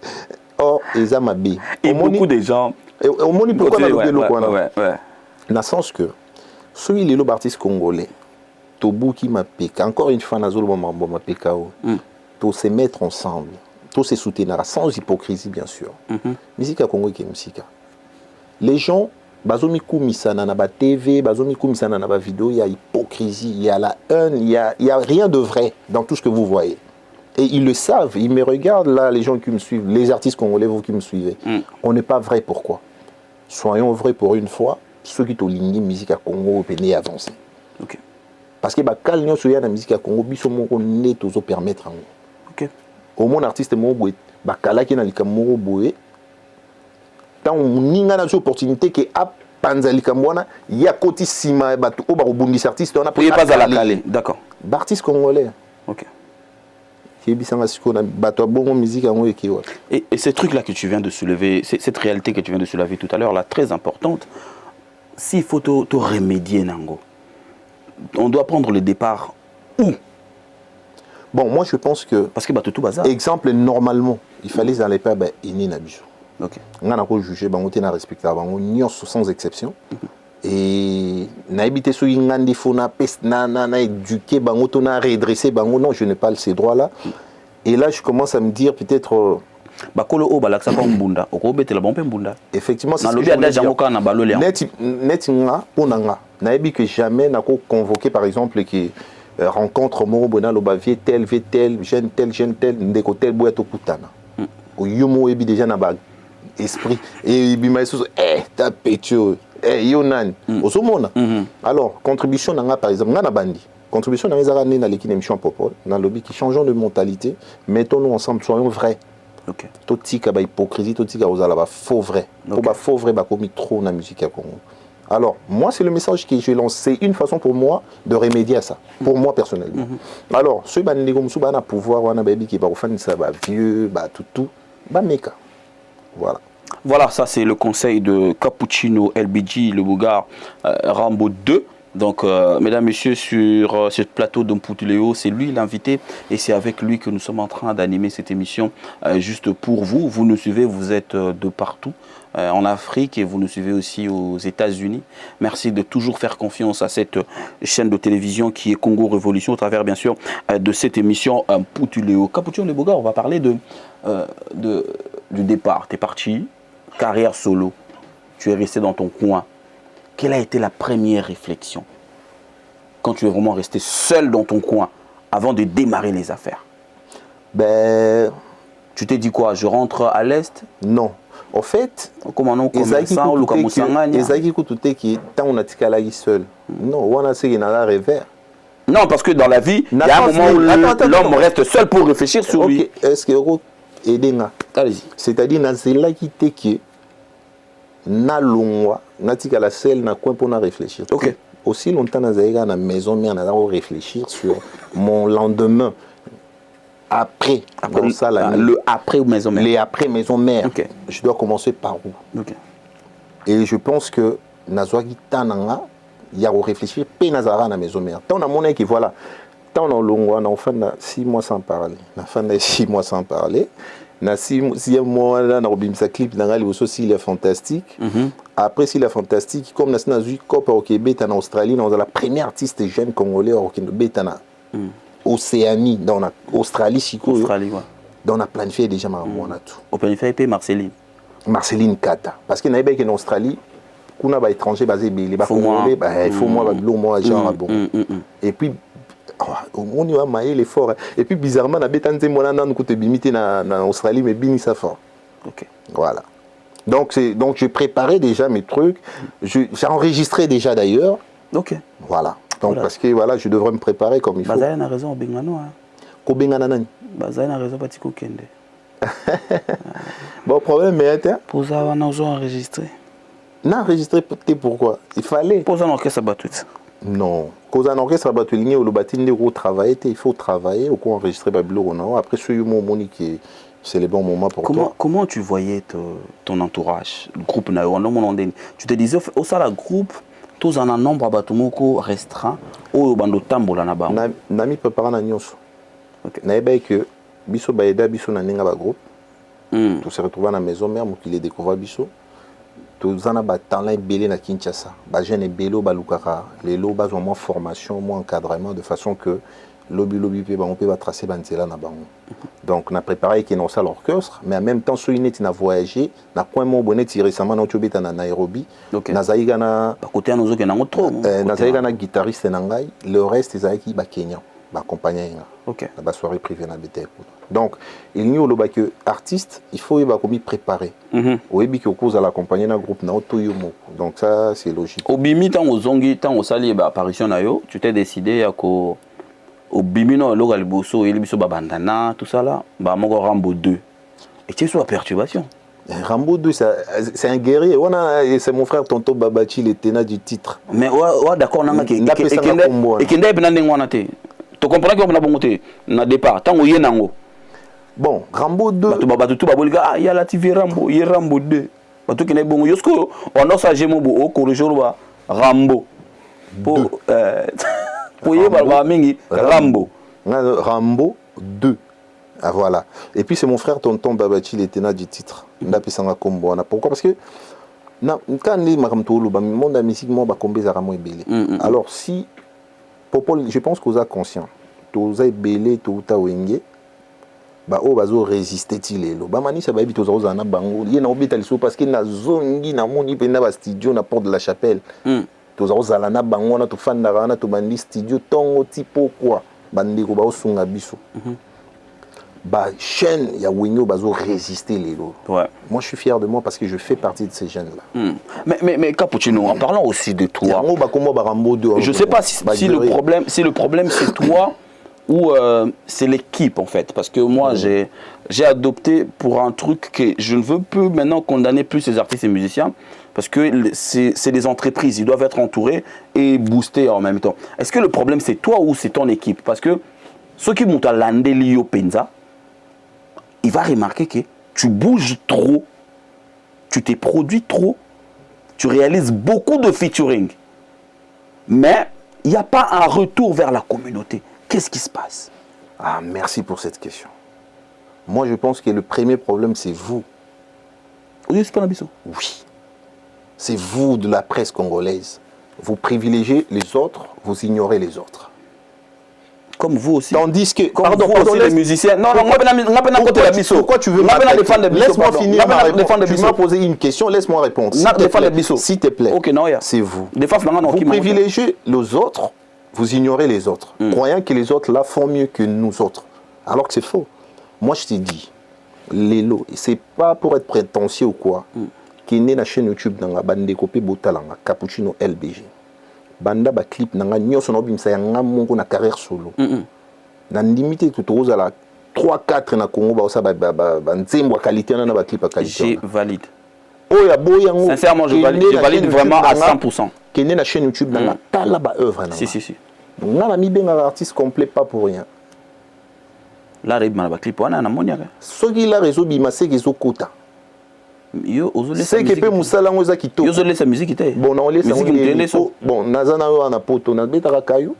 Oh eza mabe. Et beaucoup de gens au moni pourquoi na lobelo quoi ouais. Dans le sens que celui les artistes congolais Tobuki Mapeka encore une fois nazolo mambo Mapeka to se mettre ensemble, to se soutenir sans hypocrisie bien sûr. Musique à Congo qui est musique. Les gens bazomi kumisana na ba TV, bazomi kumisana na ba vidéo, il y a hypocrisie, il y a la haine, il y a rien de vrai dans tout ce que vous voyez. Et ils le savent, ils me regardent là, les gens qui me suivent, les artistes congolais, vous qui me suivez. On n'est pas vrai, pourquoi? Soyons vrais pour une fois, ceux qui ont ligné musique à Congo peine avancer. Okay. Parce que quand nous sommes dans la musique à Congo, on est tous permettre. Okay. Au moins artiste mo bakala qui na likamoro boé tant ninga na opportunité que a panza likamwana ya koti sima batu o ba rebondis artiste on a pas à la calé, d'accord. Artiste congolais. OK. Et ces trucs-là que tu viens de soulever, cette réalité que tu viens de soulever tout à l'heure, là, très importante, s'il faut te remédier, Nango, on doit prendre le départ où? Bon, moi je pense que... Parce que tout bazar. Exemple, normalement, il fallait aller pas ini na biso. OK. On a jugé, on a respecté, on a sans exception. Et na habité sur ngandi fona pes na éduqué bango to na redresser bango non je n'ai pas ces droits là et là je commence à me dire peut-être bakolo o balaksa pa mbunda okobetela bompe mbunda effectivement c'est na lobi adaja ngoka na balole net nga ponanga na ebi que jamais na ko convoquer par exemple qui rencontre moro bona lo bavier tel jeune tel ndeko tel boya to kutana o yomo ebi déjà na ba esprit et bima sous ta pétio yonan osomona alors contribution nanga par exemple ngana bandi contribution nanga ezaka na l'équipe émission popo na lobby qui changeons de mentalité mettons-nous ensemble soyons vrais. OK. Totika ba hypocrisie totika ozala ba faux vrai pour ba faux vrai ba komi trop na musique à Congo. Alors moi c'est le message que je lance, c'est une façon pour moi de remédier à ça pour moi personnellement. Alors ceux bandi comme sou bana pouvoir wana baby qui ba ofanisa ba vieux ba tout ba meka. Voilà. Voilà, ça c'est le conseil de Cappuccino LBG, le Bougar Rambo 2. Donc, mesdames, messieurs, sur ce plateau de Mpoutuléo, c'est lui l'invité et c'est avec lui que nous sommes en train d'animer cette émission juste pour vous. Vous nous suivez, vous êtes de partout en Afrique et vous nous suivez aussi aux États-Unis. Merci de toujours faire confiance à cette chaîne de télévision qui est Congo Révolution au travers, bien sûr, de cette émission Mpoutuléo. Cappuccino Le Bougar, on va parler du départ. Tu es parti, carrière solo, tu es resté dans ton coin. Quelle a été la première réflexion quand tu es vraiment resté seul dans ton coin avant de démarrer les affaires? Ben, tu t'es dit quoi? Je rentre à l'Est? Non. En fait, comment non commerçant ou comme Ezaki Koutoute qui tant on a ticalagi seul. Non, on a ce qui n'a revers. Non, parce que dans la vie, il y a un moment où l'homme reste seul pour réfléchir sur lui. Est-ce que Edenga? Allez-y. C'est-à-dire dans cela qui te qui na longwa natika la selle na coin pour na réfléchir. OK. Aussi longtemps na zaïga na maison mais on a réfléchir sur mon lendemain après ça le après maison mère. Les après maison mère. OK. Je dois commencer par où? OK. Et je pense que nazwaki tananga il y a réfléchir pe nazara na maison mère. Tant na monnaie qui voilà. Tant on longwa na fin 6 mois sans parler. Na fin de 6 mois sans parler. Na 6e mois là na robimsa clip na ngali aussi il est fantastique. Après s'il est fantastique comme na zui Copa au Québec en Australie dans la première artiste jeune congolais au Québec na Océanie dans la Australie Chico. Australie ouais. Dans la planifié déjà ma mona tout. Au planifié pe Marceline Kata parce que na Québec en Australie kuna ba étranger basé les ba congolais ba il faut moi ba blou moi genre bon. Et puis on y va mailler l'effort et puis bizarrement na betanze mona na nkote bimité na Australie mais bini ça fort. OK. Voilà. Donc j'ai préparé déjà mes trucs, j'ai enregistré déjà d'ailleurs. OK. Voilà. Donc voilà. Parce que voilà, je devrais me préparer comme il faut. Bazaï a raison bengano hein. Ko bengana nani? Bazaï a raison batiko kende. Bon problème mais hein. Pour ça on a enregistré. Non, enregistré pourquoi? Il fallait. Pour ça on orchestre battu. Non. Cause un orchestre battu ligne au lobatine de travailler, il faut travailler ou quoi enregistrer babilo non. Après ce moment moni qui c'est le bon moment pour toi. Comment tu voyais ton entourage, le groupe Nayo? Tu te disais, au sein du groupe, tous en un nombre restreint, ou bando tambola na ba. Nami préparant na nyonso. Naïba que biso baïda biso na ninga ba groupe. Tout se retrouver à la maison mère qui les découvre biso. Tous en a ba talent belé na Kinshasa. Ba jeune bello ba lukaka. Les lots bas moins formation, moins encadrement de façon que lobby pe ba on peut tracer banzela na bango. Donc on a préparé qui non ça l'orchestre mais en même temps so inéti na voyager na coin mon bonnet récemment na Tchobeta na Nairobi. Na zaïga na côté na zoke na ngotro. Na zaïga na guitariste na ngai, le reste ezaki ba Kenyan. Ba accompagner la soirée privée na BT. Donc il n'y a pas que artiste, il faut y préparer. Ou bien que cause à l'accompagner dans groupe na otoyomo. Donc ça c'est logique. Au bimi tant aux zongi tant au sali ba apparition na yo, tu t'es décidé à ko au bimi no local bosso et biso babandana tout ça là, ba moko Rambo 2. Et tu es sur la perturbation. Rambo 2 c'est un guerrier. C'est mon frère Tonto Babachi le tenant du titre. Mais ouais d'accord nanga ke et kende benande ngwana te. Tu comprends que on a bon côté na départ tant oye nango. Bon, Rambo 2 tout baboliga il y a la TV Rambo, il y a Rambo 2. Bato qui n'est bon yosko on a ça jemo bo au corrigeor ba Rambo. Pour pour y ba mingi Rambo. Rambo 2. Ah voilà. Et puis c'est mon frère Tonton Babachi le tenant du titre. Ndapi sanga kombo. Pourquoi? Parce que quand les makamtolo ba monde la musique mo ba kombe za ramo ebele. Alors si Popol, je pense que vous êtes conscient. Vous êtes belé, tout à wenge. Bah, oh, bazo résister tilelo. Bah, mani ça va éviter aux autres en bango. Il y a un hôpital parce qu'il na zongi na moni pena ba studio na porte de la chapelle. Tous aux ala na bango na to fan na na to bandi studio tongo tipo quoi. Bandi ko ba osunga biso. Bah, chaîne ya wengo bazo résister lelo. Ouais. Moi je suis fier de moi parce que je fais partie de ces jeunes là. Mais Capuchino, en parlant aussi de toi. Je sais pas si le problème c'est toi ou c'est l'équipe en fait. Parce que moi j'ai adopté pour un truc que je ne veux plus maintenant condamner plus ces artistes et musiciens. Parce que c'est des entreprises, ils doivent être entourés et boostés en même temps. Est-ce que le problème c'est toi ou c'est ton équipe? Parce que ceux qui montent à l'Andelio Penza, il va remarquer que tu bouges trop, tu t'es produit trop, tu réalises beaucoup de featuring. Mais il n'y a pas un retour vers la communauté. Qu'est-ce qui se passe? Ah, merci pour cette question. Moi, je pense que le premier problème, c'est vous. Oui, c'est pas l'ambition. Oui. C'est vous de la presse congolaise. Vous privilégiez les autres, vous ignorez les autres. Comme vous aussi. Tandis que, pardon, aussi les musiciens. Non, pourquoi tu veux laisse-moi finir tu m'as posé une question, laisse-moi répondre. S'il te plaît, c'est vous. Vous privilégiez les autres, vous ignorez les autres, croyant que les autres là font mieux que nous autres. Alors que c'est faux. Moi, je t'ai dit, Lélo, c'est pas pour être prétentieux ou quoi, qui est né dans la chaîne YouTube dans la bande découpée Botalanga, Cappuccino LBG. Banda ba clip nanga nyoso no bimsa yanga mongo na carrière solo. Na limité tout aux la 3-4 na Congo ba osa ba nzembo qualité na ba clip à qualité. Je valide. Oh ya boyango. Sincèrement je valide vraiment à 100%. Qui est né na chaîne YouTube dans la tala ba œuvre na. Si. Nga na mi benga artiste complet pas pour rien. La rib na ba clip wana na monia. Soki la réseau bima se kezo kota. Yo ozole c'est que pe musala ngoza kitoko. Yo ozole sa musique té. Bon na ole sa musique. Bon nazana yo na poto na betaka kayo.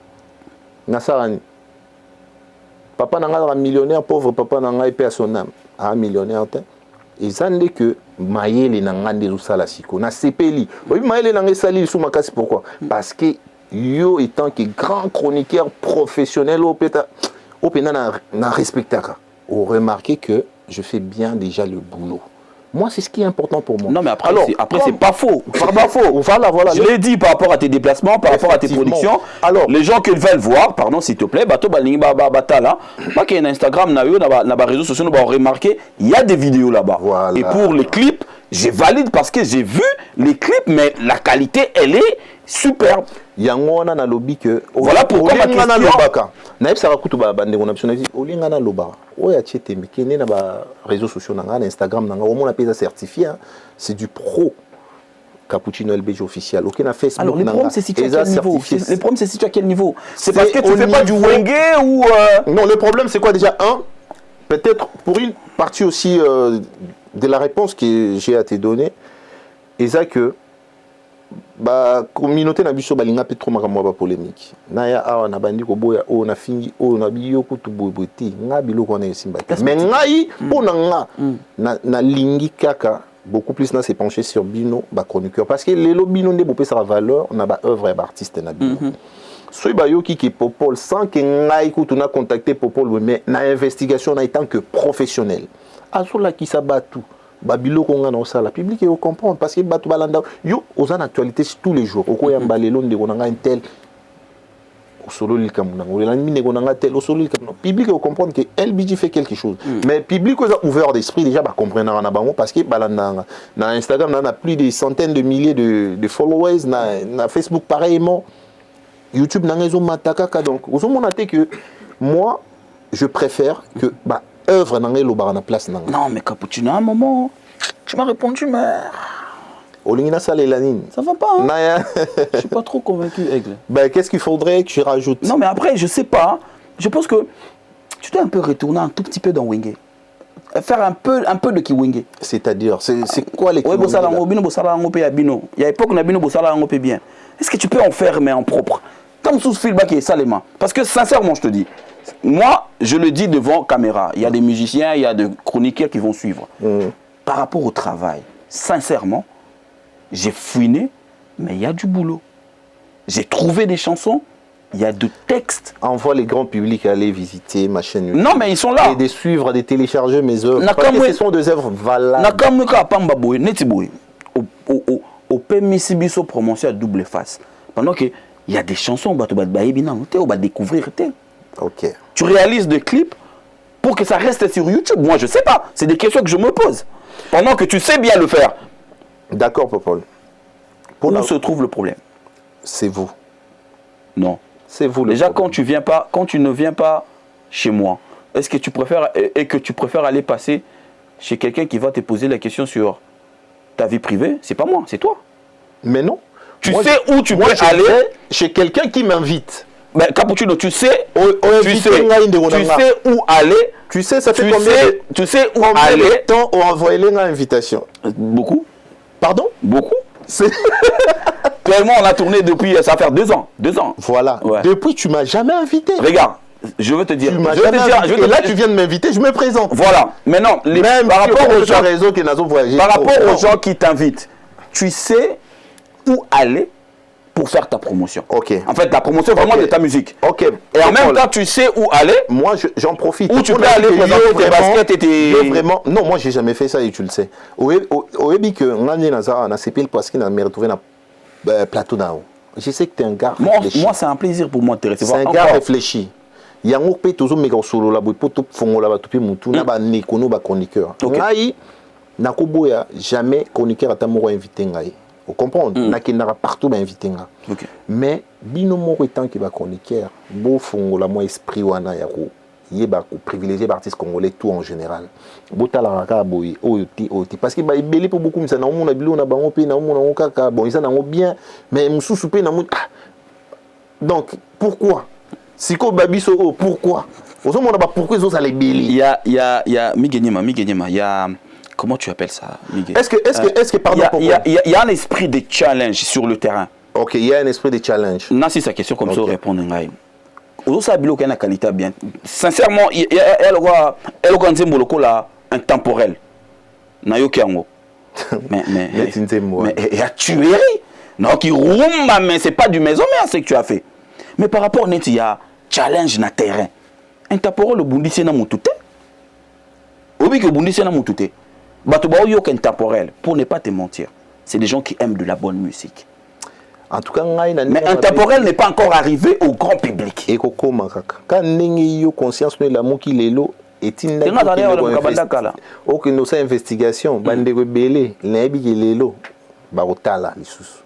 Na sarani. Papa n'a pas millionnaire, pauvre papa n'a pas payé son âme. Ah, millionnaire, et ça n'est que Maïle n'a pas de la siko. Na CPLI. Oui, Maïle n'a pas sali sous ma casse. Pourquoi? Parce que yo étant que grand chroniqueur professionnel au péta n'a respecté ça. On remarqué que je fais bien déjà le boulot. Moi, c'est ce qui est important pour moi. Non, mais après, c'est pas faux. C'est pas faux. Voilà. Je l'ai dit par rapport à tes déplacements, par rapport à tes productions. Alors, les gens qui veulent voir, pardon, s'il te plaît, bato balingi batala. Moi, qui est Instagram, na réseaux sociaux, nous avons remarqué, il y a des vidéos là-bas. Voilà. Et pour les clips, je valide parce que j'ai vu les clips, mais la qualité, elle est superbe. Yangona na lobby que. Voilà pourquoi ma question. Naïf Sarakutu bande on a dit Olingana loba. Oya tchete mais qui na ba réseaux sociaux nanga Instagram nanga au moins la certifié c'est du pro. Cappuccino LBG officiel. OK na Facebook. Alors le problème c'est situé à quel niveau? Le problème c'est à quel niveau? C'est parce que tu fais pas du wenge ou Non, le problème c'est quoi déjà? Un, peut-être pour une partie aussi de la réponse que j'ai à te donner, et ça que la communauté n'a pas balinga peut trop makamwa polémique. Naya awa na bandi ko boya o na fingi o na biyo ko to boyoti nga biloko na simba. Mais ngai pona nga na lingi kaka beaucoup plus na se pencher sur bino ba chroniqueur parce que lelo bino ndé bopé sa valeur na ba œuvre ba artiste na bino. Soy ba yoki ki Popol sans que ngai ko na contacter Popol mais na investigation na tant que professionnel. Azola ki sa batu babilo konga na osala public et au comprendre parce que batu balanda yo aux en actualité tous les jours oko ya mbalelo ndeko na nga intel solo likamuna ngolela mine konanga tel au solo likamuna public au comprendre que LBG fait quelque chose mais public aux ouvert d'esprit déjà ba comprendre na bango parce que balanda na Instagram on a plus de centaines de milliers de followers na Facebook pareillement YouTube na ngezo mataka donc ozo monate que moi je préfère que bah œuvre dans le place. Non, mais Cappuccino, à un moment, tu m'as répondu, mais. Olingina Salélanine. Ça va pas. Hein? Je suis pas trop convaincu, Aigle. Ben, qu'est-ce qu'il faudrait que tu rajoutes? Non, mais après, je sais pas. Je pense que tu dois un peu retourner un tout petit peu dans Wenge. Faire un peu de Kiwenge. C'est-à-dire, c'est quoi les Kiwenge? Oui, il y a époque, on a bien. Est-ce que tu peux en faire, mais en propre? Comme sous feedback et salement. Parce que sincèrement, je te dis. Moi, je le dis devant caméra. Il y a des musiciens, il y a des chroniqueurs qui vont suivre. Par rapport au travail, sincèrement, j'ai fouiné, mais il y a du boulot. J'ai trouvé des chansons, il y a de textes. Envoie les grands publics à aller visiter ma chaîne YouTube. Non, mais ils sont là. Et de suivre, de télécharger mes œuvres. Parce que ce sont des œuvres valables. Au PMCBISO promotion à double face. Pendant qu'il y a des chansons, on va découvrir. Ok. Tu réalises des clips pour que ça reste sur YouTube. Moi, je sais pas. C'est des questions que je me pose. Pendant que tu sais bien le faire. D'accord, Popol. Où se trouve le problème? C'est vous. Non. C'est vous le Déjà, problème. quand tu ne viens pas chez moi, est-ce que tu préfères aller passer chez quelqu'un qui va te poser la question sur ta vie privée? C'est pas moi, c'est toi. Mais non. Tu sais où tu peux aller chez quelqu'un qui m'invite. Mais Cappuccino, tu sais où aller. Tu sais, ça fait combien de temps on a envoyé l'invitation? Beaucoup. Pardon? Beaucoup. Tellement on a tourné depuis, ça va faire 2 ans. 2 ans. Voilà. Ouais. Depuis, tu m'as jamais invité. Regarde, je veux te dire. Et là, tu viens de m'inviter, je me présente. Voilà. Maintenant, par rapport aux gens qui t'invitent, tu sais où aller pour faire ta promotion. Ok. En fait, la promotion vraiment de ta musique. Ok. Et en même temps, tu sais où aller. Moi, j'en profite. Où tu peux aller présenter tes baskets et tes... Vraiment. Non, moi, j'ai jamais fait ça et tu le sais. Au début que on a CPL parce qu'il a me retrouvé dans le plateau d'en je sais que tu es un gars réfléchi. Moi, c'est un plaisir pour moi de te recevoir. C'est un gars réfléchi. Il y a un peu toujours méga solo là, pour tout fongo là, tout mutu, na ba nekono ba chroniqueur. Ngai na koboya jamais chroniqueur atamoro invité ngai. Vous comprenez? N'a qu'il n'a partout invité nga. Mais bino moko étant qui va chroniqueur, beau fongo la moi esprit wana ya ko yeba ko privilégier artistes congolais tout en général. Botala raka boy oti parce que ba ibeli pour beaucoup misa na mona bilo na bango pe na mona kaka bon ils en bien mais mususu pe na mo donc pourquoi Siko Babiso, pourquoi? Pourquoi ils ont ça les bélis? Il y a Migenyema, il y a comment tu appelles ça, Miguel? Est-ce que pardon, il y a un esprit de challenge sur le terrain. Ok, il y a un esprit de challenge. Non, si sa question comme ça répondre ngaï. Ozo sabilo kana qualité bien. Sincèrement, elle a un temporel. Na yo kiango. Mais il a tué. Non, qui roule mais c'est pas du maison mais c'est que tu as fait. Mais par rapport à il y a challenge na terrain. Interporo le bundisi na mutute. Obi que bundisi na mutute. Bato ba yo intemporel pour ne pas te mentir. C'est des gens qui aiment de la bonne musique. En tout cas, mais intemporel n'est pas encore arrivé au grand public. Et koko makaka. Quand nengi yo conscience ne l'amour qui lelo est une OK no sa investigation bande rebelle nebi ki lelo ba otala lisusu.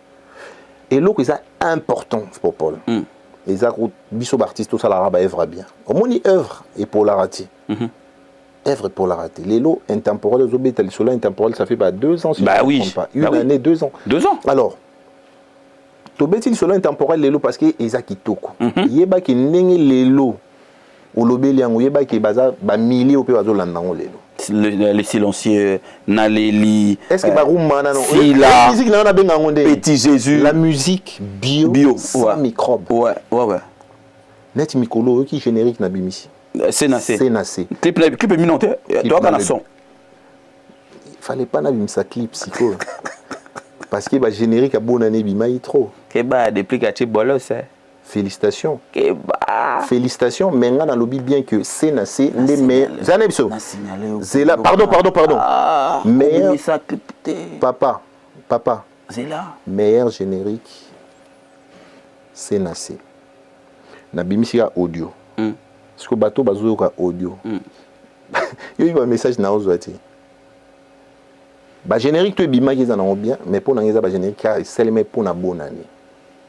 Et l'eau c'est important pour Paul. Les biso artistes ça la raba œuvre bien. Au moins œuvre et pour la rater. Œuvre pour la rater. Les lots intemporels les obétés sur intemporel ça fait pas 2 ans si bah je ne oui. me trompe pas. Une année 2 ans. 2 ans. Alors tobeti sur intemporel les lots parce que Isaac Kitoko. Yeba ki nenge les lots olobeli yango yeba ke baza ba milliers ope bazolanda ngo lelo. Les silencieux, Naleli, Est-ce que Baroumana Sila, la musique n'a pas Petit Jésus, la musique bio sans ouais. microbes. Ouais. Net Mikolo qui générique na bimisi. C'est nassé. Clip minute. Toi quand son. Il fallait pas na bimisa clip psycho. Parce que ba générique a bonne année bimaï trop. Que ba depuis que bolos. Félicitations. Que ba. Félicitations, mais on a lobby bien que c'est nassé les meilleurs. Zanebso. C'est là. Pardon. Meilleur. Papa. C'est là. Meilleur générique. C'est nassé. Na bimisi ka audio. Parce que bateau bazo ka audio. Yo y a un message na ozwati. Ba générique to bima ki za na bien, mais pour na ngeza ba générique ka seleme pour na bonne année.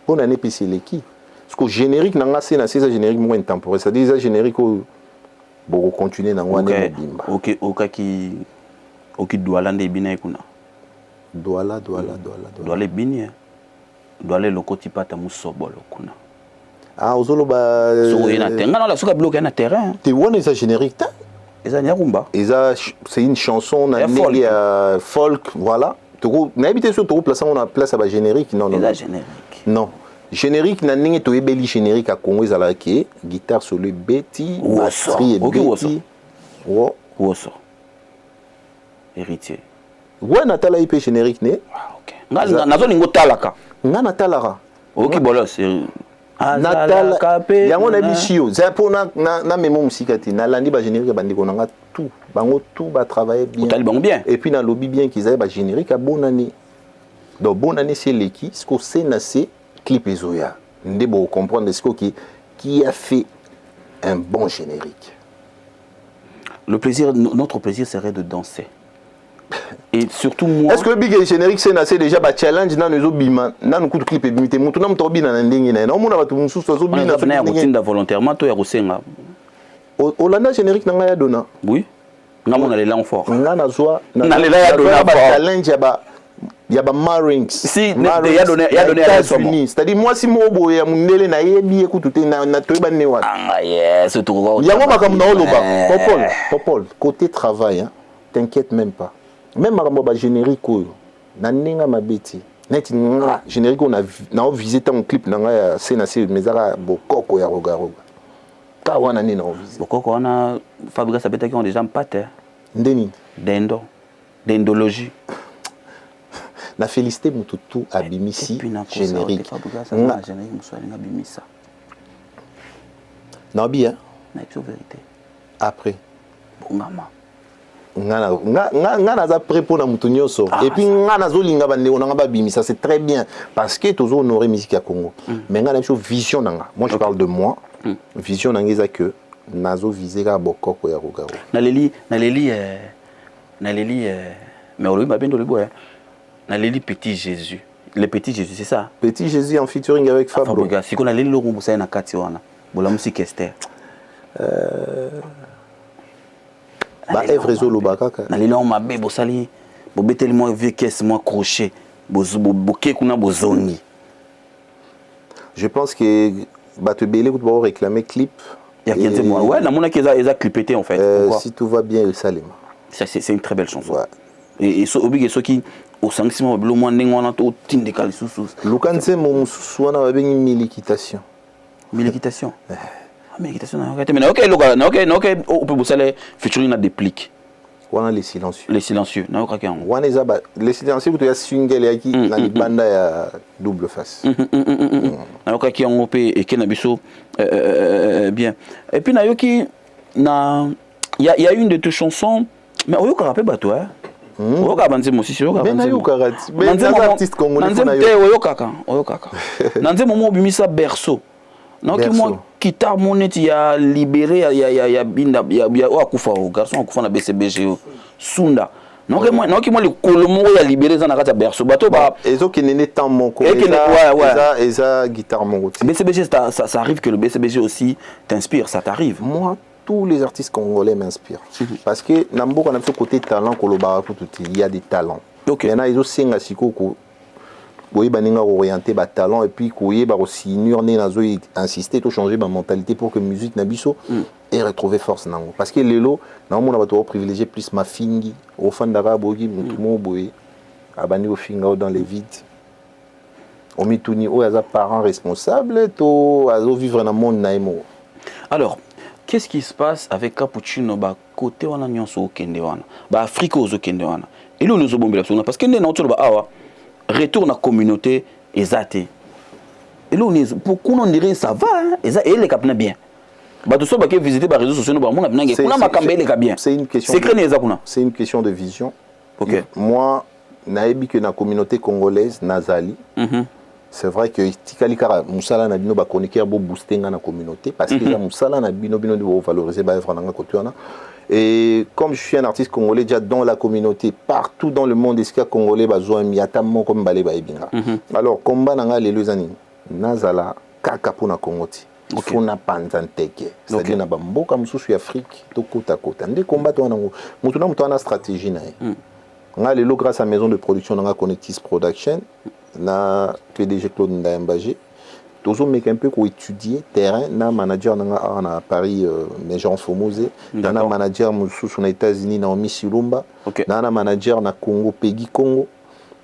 Bonne année puis c'est l'équipe. Parce que générique n'a pas c'est ça générique moins temporaire. Ça dit ça générique bon continuer dans one bimba. OK qui doit l'ande bina kuna. Doit les bini. Doit les lokoti pata musobolo kuna. Ah ozolo ba so ina tenga na la soka bloqué na terrain. Tu vois ça générique ta? Eza nyarumba. Eza c'est une chanson na folk voilà. Toko na habité sur toko place on a place à ba générique non. Eza générique. Non. Générique na ninge to ebeli générique a Congo ezala ke guitare solo Betty batterie et Betty woso héritier ouais natala IP générique ne OK nazo lingo talaka ngana talaka OK bolos natala yango na bisio za pona na memo musika ti na landi ba générique bandiko nanga tout bango tout ba travailler bien et puis na lobby bien qu'ils aient ba générique a bonne année donc bonne année c'est l'équipe ce qu'on sait nasser clip Ezoya. Ndebo comprendre ce qui a fait un bon générique. Notre plaisir serait de danser. Et surtout moi. Est-ce que le big générique c'est assez déjà ba challenge dans nos bima dans nos coups de clip bimité mutu na mto bina na ndenge na on a tout musu so bina na routine volontairement to ya kosenga. Olanda générique na ya dona. Oui. Ngamo na l'élan fort. Ngana zwa na l'élan ya dona ba challenge ya ba il y a ba Marines si il y a donné à c'est-à-dire moi si mo boya mundele na yebi ekutu na toyeba ne wa yes to il y a moi comme na oloba popol côté travail hein t'inquiète même pas même ma générique na ninga mabeti net générique on a visité un clip na ya senase mezara bokoko ya rogaroga ka wana ni na visité bokoko wana Fabrice Sabeta qui ont déjà pâté ndeni d'endologie. Na félicité mututu abimisi générique. Na bien. Na vérité. Après. Bongama. Ngana za prêt pour na mutunyoso et puis ngana zolinga bande onanga babimisa c'est très bien parce que toujours honorer musique à Congo. Mais ngana une vision nanga. Moi je parle de moi. Vision nanga za que nazo viser ka bokoko ya rogaro. Na leli mais on lui m'a bien de le boire. Naleli Petit Jésus. Le Petit Jésus, c'est ça? Petit Jésus en featuring avec Fabro. Si on a les logos, vous na kati wana. Bola musique Esther. Ba Evre Zolo bakaka. Naleli on mabe bosali. Bobeteli moi vieux caisse moi crochet. Boké kuna bozongi. Je pense que Bato Belé vous devez réclamer clip. Il y a quelqu'un moi. Ouais, na mona qu'ils a clippé en fait. Si tout va bien il Salem. Ça c'est une très belle chanson. Ouais. Et obligé ceux qui au sanction le moins n'engwana to tinde kalisusu lukanse mo suwana babengi milikitation milikitation mais OK on peut bosser featuring na déplique wana les silencieux na okaki yango wana eza ba les silencieux to ya single yaki na libanda ya double face na okaki yango pe ekena biso bien et puis na yoki na il y a une de tes chansons mais oyoka rappel bato hein oyoka banzemo sisi oyoka banzemo mais les artistes congolais font na oyokaka nanze momo bimisa berceau donc moi guitare moneti ya libéré ya binda ya akufa o garçon akufa na BCBG sunda donc moi le kolomo ya libéré za na kata berceau bato ba ezo kenene temps moko eza guitare mongo BCBG ça arrive que le BCBG aussi t'inspire ça t'arrive moi tous les artistes congolais m'inspirent. Parce que Nambo, on a ce côté talent, il y a des talents. Maintenant, ils ont 5 à 6 coups. oui baninga orienté ba talent et puis koye ba aussi nurné nazo insister to changer ma mentalité pour que musique na biso et retrouver force nango parce que lelo na mona bato privilégier plus ma fingi au fandara bogi mutu mo boye abani au finga dans les vides on mituni o yaza parents responsables to azo vivre dans monde naimo. Alors qu'est-ce qui se passe avec Capuchino ba côté wana nyonso okende wana ba Afrique ozo kende wana et nous nous bombela parce que na otolo ba awa retour na communauté ezate et là on est pourquoi on dirait ça va hein et les capna bien ba to so ba ke visiter ba réseaux sociaux ba mona binange kuna makambe les bien c'est une question c'est une question de vision. OK moi naebi que na communauté congolaise nazali c'est vrai que tikali kara musala na bino ba chroniqueur bo booster nga na communauté parce que ça musala na bino de valoriser ba œuvre na côté wana. Et comme je suis un artiste congolais déjà dans la communauté, partout dans le monde, est-ce qu'il y a congolais besoin miatamment comme balé baibinga. Alors combat nanga les deux années, nazala kaka pona Congoti. Fona panzanteke. C'est-à-dire na bamboka mususu Afrique to kota kota. Ndé combat to nango. Mutuna mutu ana stratégie na ye. Nga lelo grâce à maison de production nanga Connectis Production, na PDG Claude Ndayambagé. Toujours mais un peu pour étudier terrain na manager na Paris mais Jean Fomosé na manager sous aux États-Unis Naomi Silumba na manager na Congo Peggy Congo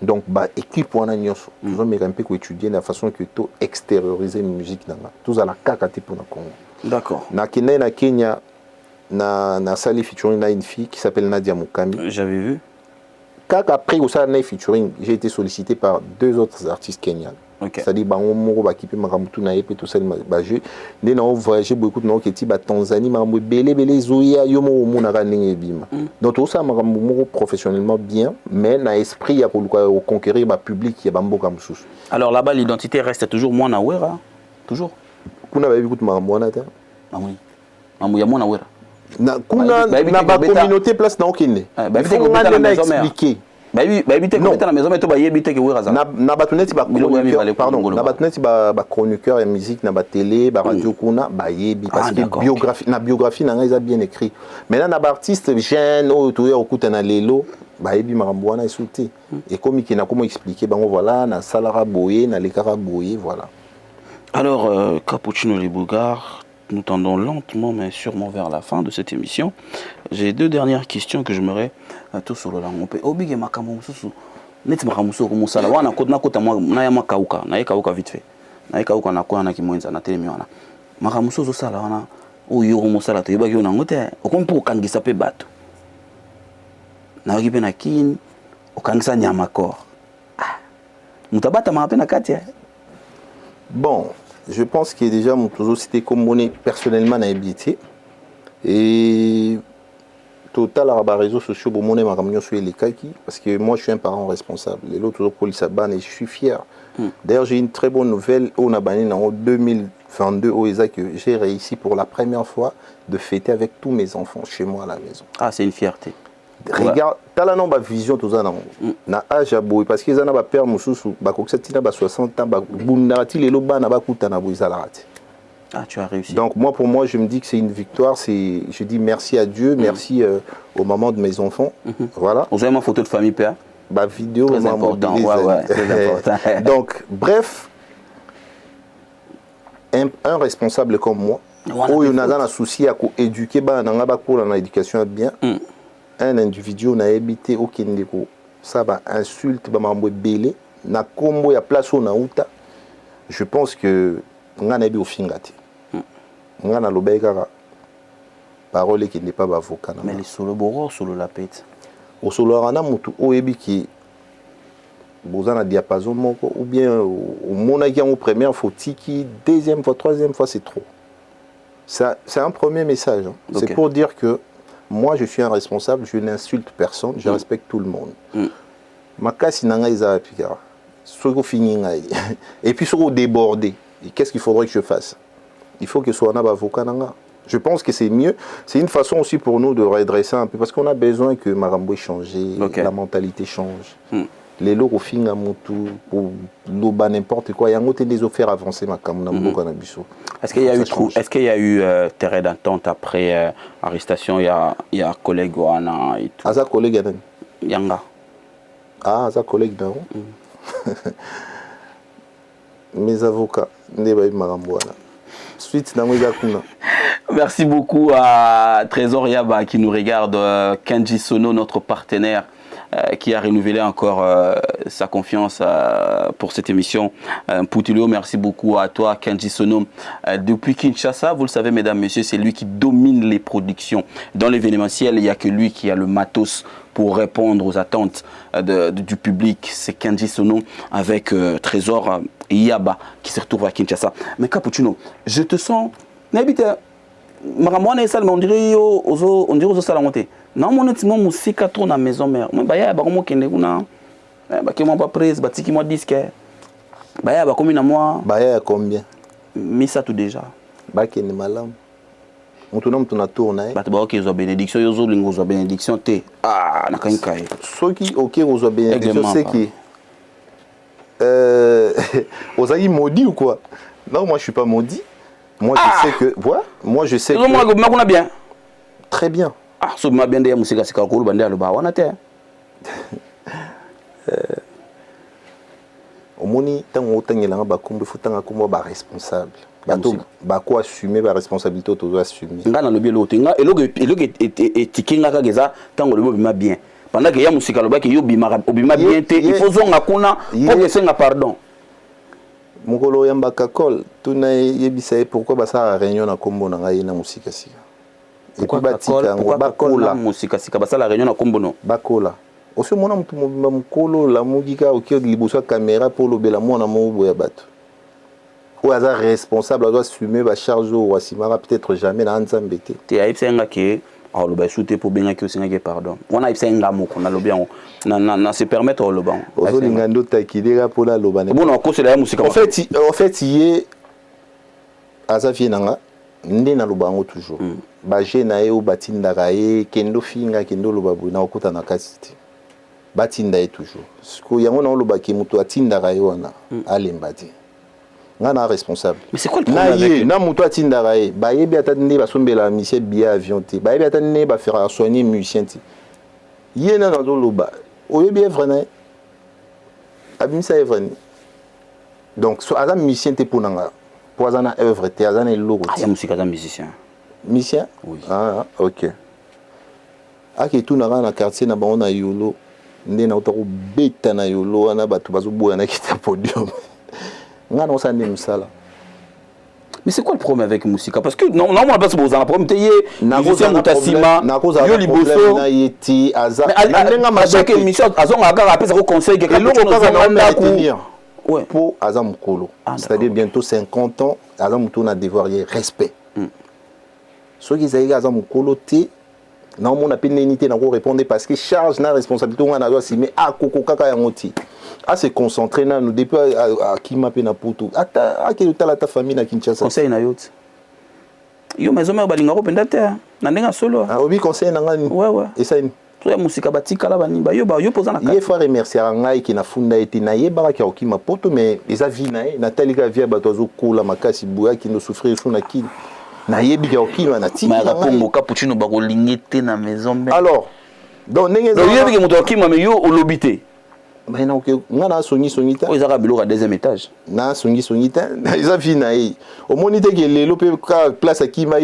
donc ba équipe wana nyonso toujours mais un peu pour étudier la façon que to extérioriser musique nanga tous à la kakati pour na Congo. D'accord. Na Kenya na sali featuring na une fille qui s'appelle Nadia Mukami. J'avais vu. Kaka après au sali featuring j'ai été sollicité par deux autres artistes kenyans. C'est-à-dire bango moko ba kipe makamutu na yepe tout ça ba jeu né na voyager beaucoup na oketi ba Tanzanie makambo belé zoya yo mo mona ka ndenge bima donc tout ça makambo moko professionnellement bien mais na esprit ya ko conquérir ba public ya bamboka mususu. Alors là-bas l'identité reste toujours moi na wera toujours kuna ba bikutu makambo na ta amui amu ya mona wera na kuna na ba communauté place na okende ba na expliquer bah éviter comment dans la maison mais toi bah éviter que wera na batuneti ba chroniqueur pardon na batuneti ba chroniqueur et musique na ba télé ba radio kuna ba yebi parce que biographie na nga bien écrit maintenant na ba artiste jeune o to okuta na lelo ba yebi makambo wana esuti et comme qui na comment expliquer bango voilà na salara boye na lekara boye voilà. Alors Capuchino les Bougars, nous tendons lentement mais sûrement vers la fin de cette émission. J'ai deux dernières questions que j'aimerais tout sur le langue. Obige makambo mususu. Net makambo mususu musala wana kota mwa na ya makauka, na yakauka vite fait. Na yakauka na kwa na kimwenza na telemi wana. Makambo mususu sala wana oyo musala to yebaki ona ngote okompo okangisa pe bato. Na wakipe na kin okangisa nyama kor. Mutabata mape na kati. Bon, je pense que déjà mon toujours c'était comme monnaie personnellement na habité et total à réseaux sociaux pour monnaie ma camion sur les kaki parce que moi je suis un parent responsable et l'autre toujours police à ban et je suis fier. D'ailleurs j'ai une très bonne nouvelle on a banni en 2022 au ESA que j'ai réussi pour la première fois de fêter avec tous mes enfants chez moi à la maison. Ah c'est une fierté. Regarde, t'as la nombre vision tout ça na âge à boy parce que ça n'a pas peur mususu ba koksetina ba 60 ans ba bundati lelo ba na ba kutana boy zalarati. Ah tu as réussi. Donc moi pour moi je me dis que c'est une victoire, c'est je dis merci à Dieu, merci aux mamans de mes enfants. Voilà. Vous avez ma photo de famille père. Bah vidéo très important. Ouais, très important. Donc bref un responsable comme moi où il y a un souci à éduquer ba na ba pour l'éducation bien. Un individu n'a habité au Kindeko, ça va insulte, ba mambo belé, na combo ya place au nauta. Je pense que on a nabi au fingati. On a l'obéga parole qui n'est pas avocat. Mais les solo boro solo la pète. Au solo rana mutu o ebi qui bozana diapason moko ou bien au monaki en première fois tiki, deuxième fois, troisième fois c'est trop. Ça c'est un premier message. Hein. Okay. C'est pour dire que moi, je suis un responsable, je n'insulte personne, je respecte tout le monde. Ma casse, et puis, sur débordé, qu'est-ce qu'il faudrait que je fasse? Il faut que ce soit un avocat. Je pense que c'est mieux. C'est une façon aussi pour nous de redresser un peu, parce qu'on a besoin que Marambo change, la mentalité change. Les lots au fin à Moutou, pour l'oba n'importe quoi, il y a un autre des offres avancées, ma camoufle. Est-ce qu'il y a eu terrain d'entente après arrestation? Il y a collègue Wana et tout. Ah, ça collègue Yanga. Ah, ça collègue non. mes avocats nde bayebi makambo wana suite nango eza kuna. Merci beaucoup à Trésor Yaba qui nous regarde, Kenji Sono, notre partenaire, qui a renouvelé encore sa confiance pour cette émission. Poutilio, merci beaucoup à toi, Kenji Sono. Depuis Kinshasa, vous le savez, mesdames, messieurs, c'est lui qui domine les productions. Dans l'événementiel, il n'y a que lui qui a le matos pour répondre aux attentes du public. C'est Kenji Sono avec Trésor Yaba qui se retrouve à Kinshasa. Mais Capuchino, je te sens... N'habite makamwana esal mais on dirait aux salamonté non mon petit mon musique trop na maison mère moi baya ba komo kende kuna ba ke moi pas prise ba tiki moi disque baya ba komi na moi baya combien misa tout déjà ba kende malam mutu na tourna ba ba OK zo bénédiction yo zo lingo zo bénédiction te na kankai soki OK zo bénédiction c'est qui ozaki maudit ou quoi? Non, moi je suis pas maudit. Moi je sais que voilà, moi je sais que moi bien. Très bien. Ah, so ma bien de musique c'est kakulu bande alo ba wana te. Omoni tango otangela ba kombe futanga kombo ba responsable. Bato ba ko assumer ba responsabilité to assumer. Ngana lobi lo tinga eloge etikinga ka geza tango lobi ma bien. Pendant que ya musique lo ba ke yo bima bien te il faut zonga kuna pour que senga pardon. Mokolo yamba kakol tuna yebisa pourquoi ba sa réunion na kombo na ngai na musika sika. Et puis batika ngo bakola musika sika ba sa la réunion na kombo no bakola. Oso mona mutu mobimba mokolo la mugika okio liboso caméra pour lobela mona mo boya bato. Ou hasard responsable doit assumer ba charge au wasimara peut-être jamais na nzambe te. Te aipsenga ke lo ba souté pour benga ki osinga ke pardon. Wana aipsenga moko na lobi na se permettre lo ba. Ozo lingando takidera pour la loba. Bon on cause la musique. En fait yé azavi nanga nde na lobango toujours. Ba jena e o batinda rae kendo finga kendo loba bu na okuta na kasiti. Batinda e toujours. Ko yango na loba ki mutu atinda rae wana alembati. Ngana responsable. Mais c'est quoi le problème avec na mutu atinda rae ba yebi atande ba sombela mission bien avion te. Ba yebi atande ba faire soigner musicien te. Yena na loba. O yebi evre abimisa evre. Donc so azam musicien te pour nanga. Pour azana œuvre te azana logo. Ah, ya musique azam musicien. Musicien? Oui. Ah, ok. Aki tout na quartier na ba na yolo. Nde na utako beta na yolo na batu bazoboya na kita podium. Ngana osande musala. Mais c'est quoi le problème avec musique? Parce que normalement on a pas ce besoin. Le problème c'est musicien mutasima. Yo liboso na yeti aza. Mais chaque émission azonga ka rappeler ça conseil que ouais. Pour Azam Kolo. C'est-à-dire bientôt 50 ans, Azam Kolo a devoir respect. Ceux qui ont Azam Kolo, non, mon appel n'unité n'a pas répondu parce que charge na responsabilité on a doit s'y mais à Koko Kaka Yangoti. À se concentrer na nous depuis à qui m'a peine à Poto. À quel ta ta famille na Kinshasa. Conseil na yot. Yo maison mère balinga ko pendata. Na ndenga solo. Ah obi conseil na ngani. Ouais. Et ça to ya musika batika la bani ba yo poza na kati. Il faut remercier ngai qui na funda ete na yeba ka okima poto mais eza vie na Nathalie ka via bato zo kola makasi buya qui no souffrir sur na kini. Na yebi ka okima na tiki. Ma rapongo cappuccino ba ko lingete na maison mère. Alors donc ndenge zo yebi ke muto okima mais yo olobité. Mais non que ngana songi ta. O ezaka biloko à deuxième étage. Na songi ta. Eza vie na ye. Au monite ke lelo pe place akima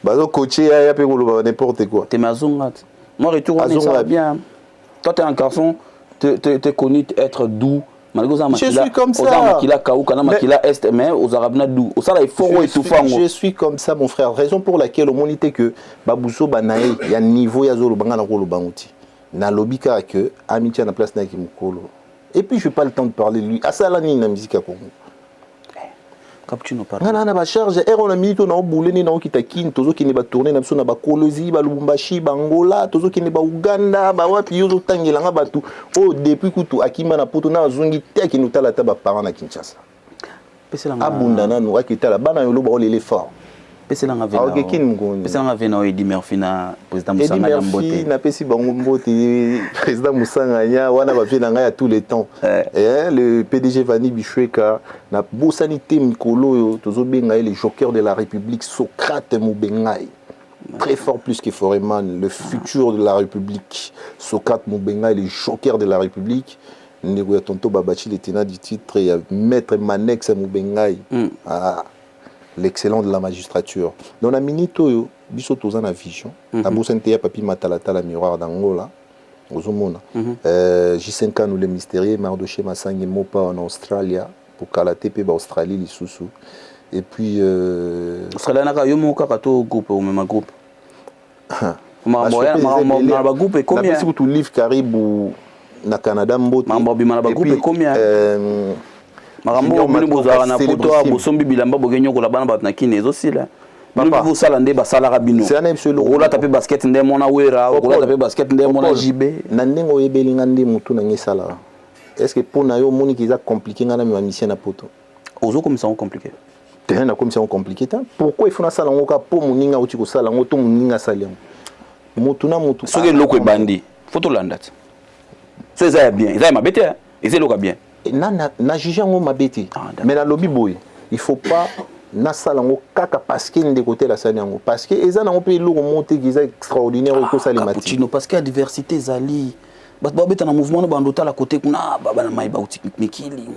bazo coacher ya pe ko n'importe quoi. Te mazonga. Moi, retour on ça bien. Toi, tu es un garçon, tu es connu être doux. Je suis comme ça. Je suis comme ça, mon frère. Raison pour laquelle on dit que Babousso Banae, il y a un niveau, il y a un bangana rolo bangouti. Na lobika que Amitia na place na kimukolo. Et puis je n'ai pas le temps de parler de lui. À ça, là, il y a une musique à Congo. Cappuccino par là. Na ba charge on a minute na obule ni na okita kin tozo ki ne ba tourner na biso na ba kolozi ba Lubumbashi ba Angola tozo ki ne ba Uganda ba wapi yozo tangela nga batu o depuis kutu akima na poto na zungi te ki nutala ta ba parents na Kinshasa abunda na no akita la bana yolo ba olele fort pesa nga vena ok kin mgonyi pesa nga vena Eddie Murphy na président Musanga ya Mbote Eddie na pesi bango Mbote président Musanga nya wana ba vena nga ya tous les temps le PDG Vani Bichweka na bosanité mikolo tozo benga le joker de la République Socrate Mubengai très fort plus que Foreman le futur de la République Socrate Mubengai le joker de la République ndeko ya tonto Babachi le tenant du titre ya maître Manex Mubengai l'excellent de la magistrature donc na minute oyo biso toza na vision na bosante ya papi matalata la miroir d'Angola ozomona J5 nous le mystérieux Mardoché Masangi Mopa en Australie pour kalaté pe ba Australie lisusu et puis Australie na ka yo mo ka to groupe ou même groupe ma groupe combien na tu livre Caribou na Canada mbote mambo bima na groupe combien makambo mini bozala na poto bosombi bilamba bogenyo ko la bana bat na kinezo sila bana vous sala nde basala rabino c'est un absolu rola taper basket nde mona wera rola taper basket nde mona jibe na ndengo yebelinga nde mutu na ngesala est-ce que pour na yo moni kiza compliqué ngana ma mission na poto ozo comme ça compliqué terrain na comme ça compliqué pourquoi il faut na sala ngoka po muninga uti ko sala ngoto muninga saliam mutu na mutu soki loko e bandi photo landat c'est ça bien ça m'a bête et c'est loko bien na juger ngo mabeti mais na lobby boy il faut pas na sala ngo kaka parce que ndeko te la sala ngo parce que eza na ngo pe loko monter qui est extraordinaire ko sala mati cappuccino parce qu'il y a diversité zali bat ba beta na mouvement na bandota la côté kuna baba na mai ba uti mikili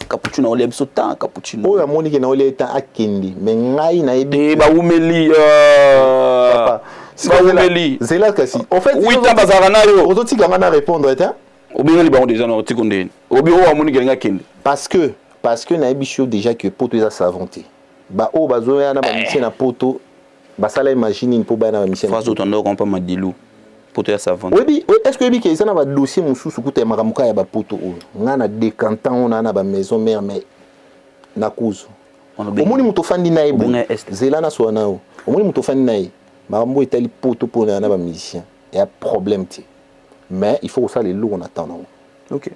cappuccino ole biso ta cappuccino o ya moni ke na ole ta akendi mais ngai na ebi ba umeli papa ba umeli zela kasi en fait oui ta bazara na yo ozo tika ngana répondre eta obinga li bango déjà na tikondeni obiro wa moni gelinga kende parce que na ebicho déjà que poto eza savanté ba o bazo ya na ba mission na poto ba sala imagine pour ba na mission face autant qu'on pas madilu poto ya savante oui est-ce que ebi ke ça na ba dossier mususu kuta makamuka ya ba poto o ngana décantant on na ba maison mère mais na kuzo omoni muto fandi na ebo zela na so na o omoni muto fandi na e makambo etali poto pour na ba musicien il y a problème ti mais il faut que ça les lourds en attendant. OK.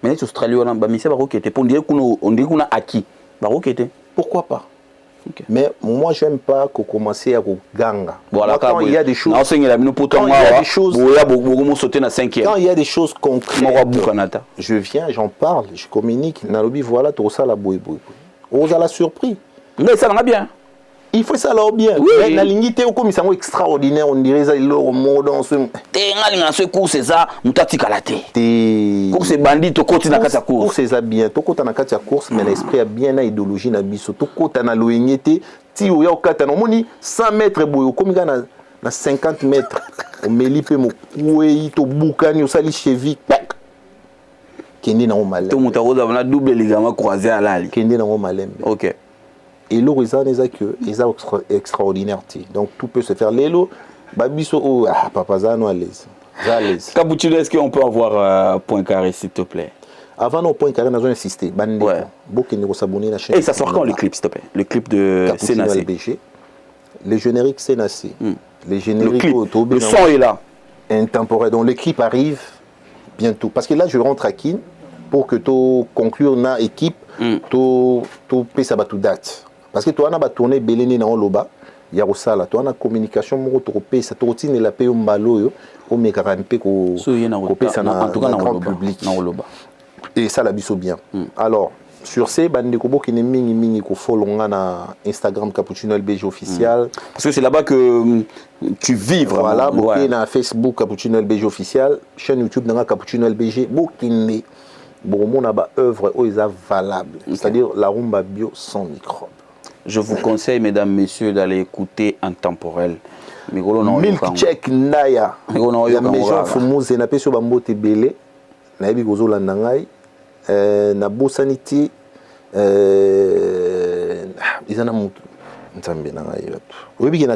Mais les Australiens on ba mission ba roquete pour dire qu'on dit qu'on a acquis. Ba roquete. Pourquoi pas? Okay. Mais moi j'aime pas qu'on commence à ganga. Voilà, quand il y a des choses quand il y a des choses quand il y a des choses concrètes. Je viens, j'en parle, je communique, na lobby voilà tout ça la boy. On a la surprise. Mais ça va bien. Il faut ça là bien. Oui. La ligne au comme ça extraordinaire, on dirait ça le mot dans ce ce course c'est ça, mutati kalate. Course bandit to koti na kata course. Course c'est bien, to kota na kata course mais l'esprit a bien na idéologie na biso. To kota na loyengete, ti o ya kata no moni 100 mètres boyo comme na 50 mètres. O meli pe mo kuei to bukani o sali cheville. Kende na o malembe. To mutakoza na double ligament croisé à l'ali. Kende na o malembe. OK. Et l'horizon est extraordinaire. Donc tout peut se faire. Lélo, babiso oh papa zano à l'aise. Cappuccino, est-ce qu'on peut avoir point carré s'il te plaît? Avant nos points carrés, nous avons insisté. Bande. Ouais. Beaucoup de s'abonner la chaîne. Et ça sort quand le clip s'il te plaît? Le clip de Sénacé. Le générique Sénacé. Les génériques le son est là. Intemporel. Donc le clip arrive bientôt. Parce que là je rentre à Kin pour que tu conclure na équipe, tu payes ça tout date. Parce que toi, on a tourné Beleni dans Loba, il y a aussi là, toi, on a communication, on a payé ça, tu la paye au mbalo, au mécarampe, au grand public. Et ça, la biso bien. Alors, sur ces bandes kobo qui n'est mini ko follow na Instagram Cappuccino LBG officiel. Parce que c'est là-bas que tu vis vraiment. Voilà, beaucoup na Facebook Cappuccino LBG officiel, chaîne YouTube na Cappuccino LBG, beaucoup né. Bon, mon œuvre est valable, c'est-à-dire la rumba bio sans microbes. Je vous conseille, mesdames, messieurs, d'aller écouter Intemporel. Milk check Naya. La maison Fumouze na peso bambote belé. Na yebi gozo landangai. Na bosaniti. Izana mutu. Ntambe na ngai bato. Oyebi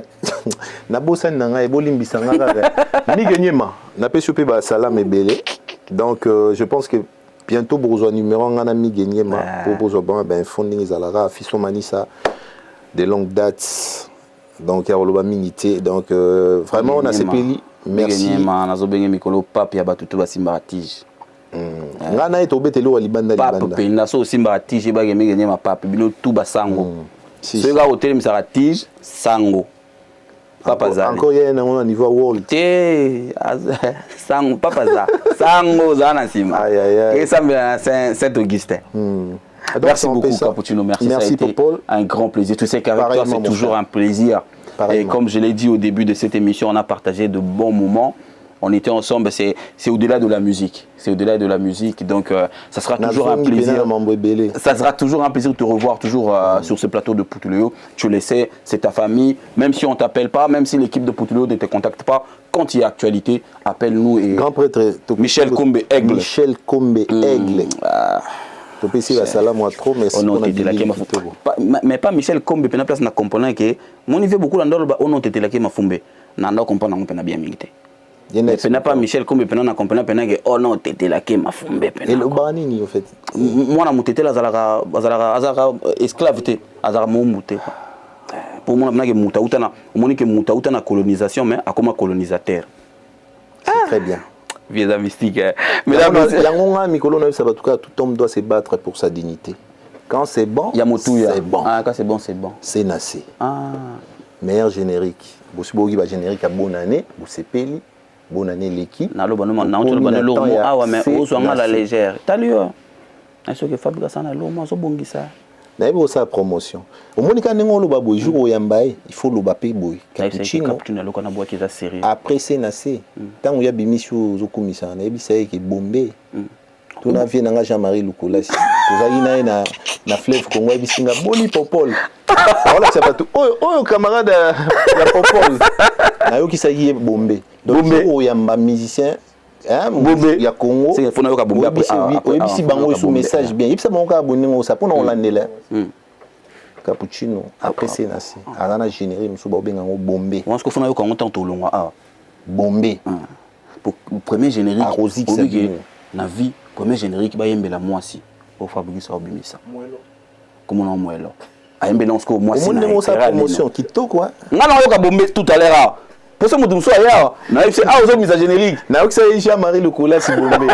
na bosani na ngai bolimbisa ngaka. Ni genyema. Na peso pe ba salam belé. Donc je pense que bientôt bourgeois numéro ngana mi genyema pour bourgeois ben fonding zalara fiso manisa de longues dates. Donc, il y a le minité. Donc, vraiment, on a ces pays. Merci. Ngana eto betelo libanda libanda. Papa pena so simba tige ba gemi genya ma papa bino tuba sango. Ce gars hôtel mi sara tige sango. Papa za. Encore il y a un niveau world. Te sango papa za. Sango za na sima. Aïe aïe aïe. Et ça me Saint-Augustin. Merci beaucoup Cappuccino, merci Paul. Un grand plaisir. Tu sais qu'avec toi c'est toujours un plaisir. Et comme je l'ai dit au début de cette émission, on a partagé de bons moments. On était ensemble, c'est au-delà de la musique. C'est au-delà de la musique. Donc, ça sera toujours un plaisir. Ça sera toujours un plaisir de te revoir toujours sur ce plateau de Poutuléo. Tu le sais, c'est ta famille. Même si on ne t'appelle pas, même si l'équipe de Poutuléo ne te contacte pas, quand il y a actualité, appelle-nous. Et grand prêtre Michel Kombe Aigle. Michel Kombe Aigle. Topesi la salam moi trop merci pour mais pas Michel Kombe pena place na comprendre que mon niveau beaucoup dans ba on était la ma fumbe na ndo comprendre on pena bien mingite pena pas Michel Kombe pena na comprendre pena que oh non t'étais la ma fumbe pena et le bani ni en fait moi na mutete la zalaka esclavité azara mo muté pour moi na que mutauta na moni que mutauta na colonisation mais akoma colonisateur c'est très bien. Vieux mystique. Tout homme doit se battre pour sa dignité. Quand c'est bon, c'est bon. Ah, quand c'est bon, c'est bon. C'est Nassé. Ah. Meilleur générique. Vous savez, générique à bonne année. Vous savez, bonne année l'équipe. Ah ouais, mais où sont la légère. T'as lu? Est-ce que Fabien Gassan a l'eau, moi, je bongi ça. D'ailleurs, ça promotion. Au moins, quand on a le jour où il faut le bapé boy. Cappuccino. Après c'est Nassé. Tant où il y a bimisio au commissaire, il y a qui bombé. Tout n'a vu n'anga Jean-Marie Lukola. Vous avez na fleuve Congo et bisinga boni popol. Voilà c'est pas tout. Oh camarade la popol. Na yo qui s'agit bombé. Donc où il y a un musicien. Il y a Congo. C'est faut na bomber après. Oui, si bango sous message bien. Il ça bango abonné au ça pour on l'année là. Cappuccino après c'est Nassé. Alana généré monsieur Bobenga bombé. On se faut na yo quand on tente longa ah. Bombé. Pour premier générique Rosique ça na vie premier générique ba yembela moi si au Fabrice Obimisa. Comment on moelo. A yembela on ko moi si. On sa promotion qui to quoi. Ngana yo ka bomber tout à l'heure. Pour ça mutu mso ya na c'est ah aux mise générique. Na yo c'est Jean-Marie Lukola si bombé.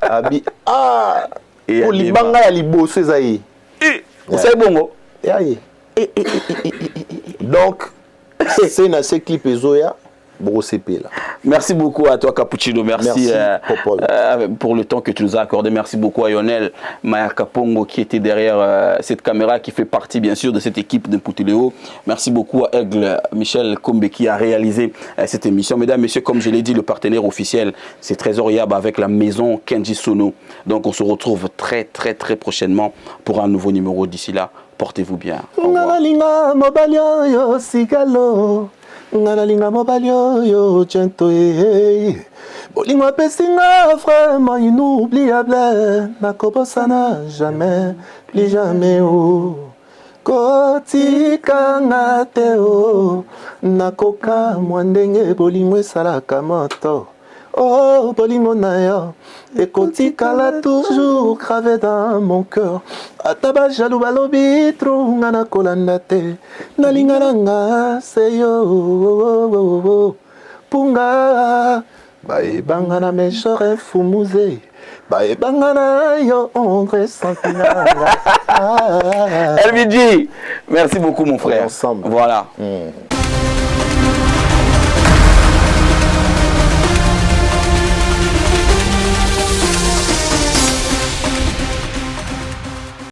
Abi ah pour libanga ya liboso ezayi. Vous savez bongo. Donc, c'est dans ce clip Ezoya, là. Merci beaucoup à toi Cappuccino, merci pour le temps que tu nous as accordé. Merci beaucoup à Lionel Maya Kapongo qui était derrière cette caméra, qui fait partie bien sûr de cette équipe de Poutuléo. Merci beaucoup à Aigle Michel Kombe qui a réalisé cette émission. Mesdames, Messieurs, comme je l'ai dit, le partenaire officiel c'est Trésor Yab avec la maison Kenji Sono. Donc on se retrouve très prochainement pour un nouveau numéro. D'ici là, portez-vous bien. Au revoir. Nganalinga mobali oyo gento bolingo pesinga vraiment inoubliable nakobosana jamais plus jamais o kotikanga te o nakoka mwa ndenge bolingo esalaka moto oh bolingo na yo ekotikala toujours gravé dans mon cœur ata bajaloux balobi tro nga nakolanda te nalinga nanga se yo punga baebanga na mejore fumuze baebanga na yo ongre santinanga LBG, merci beaucoup mon frère. Ensemble. Voilà.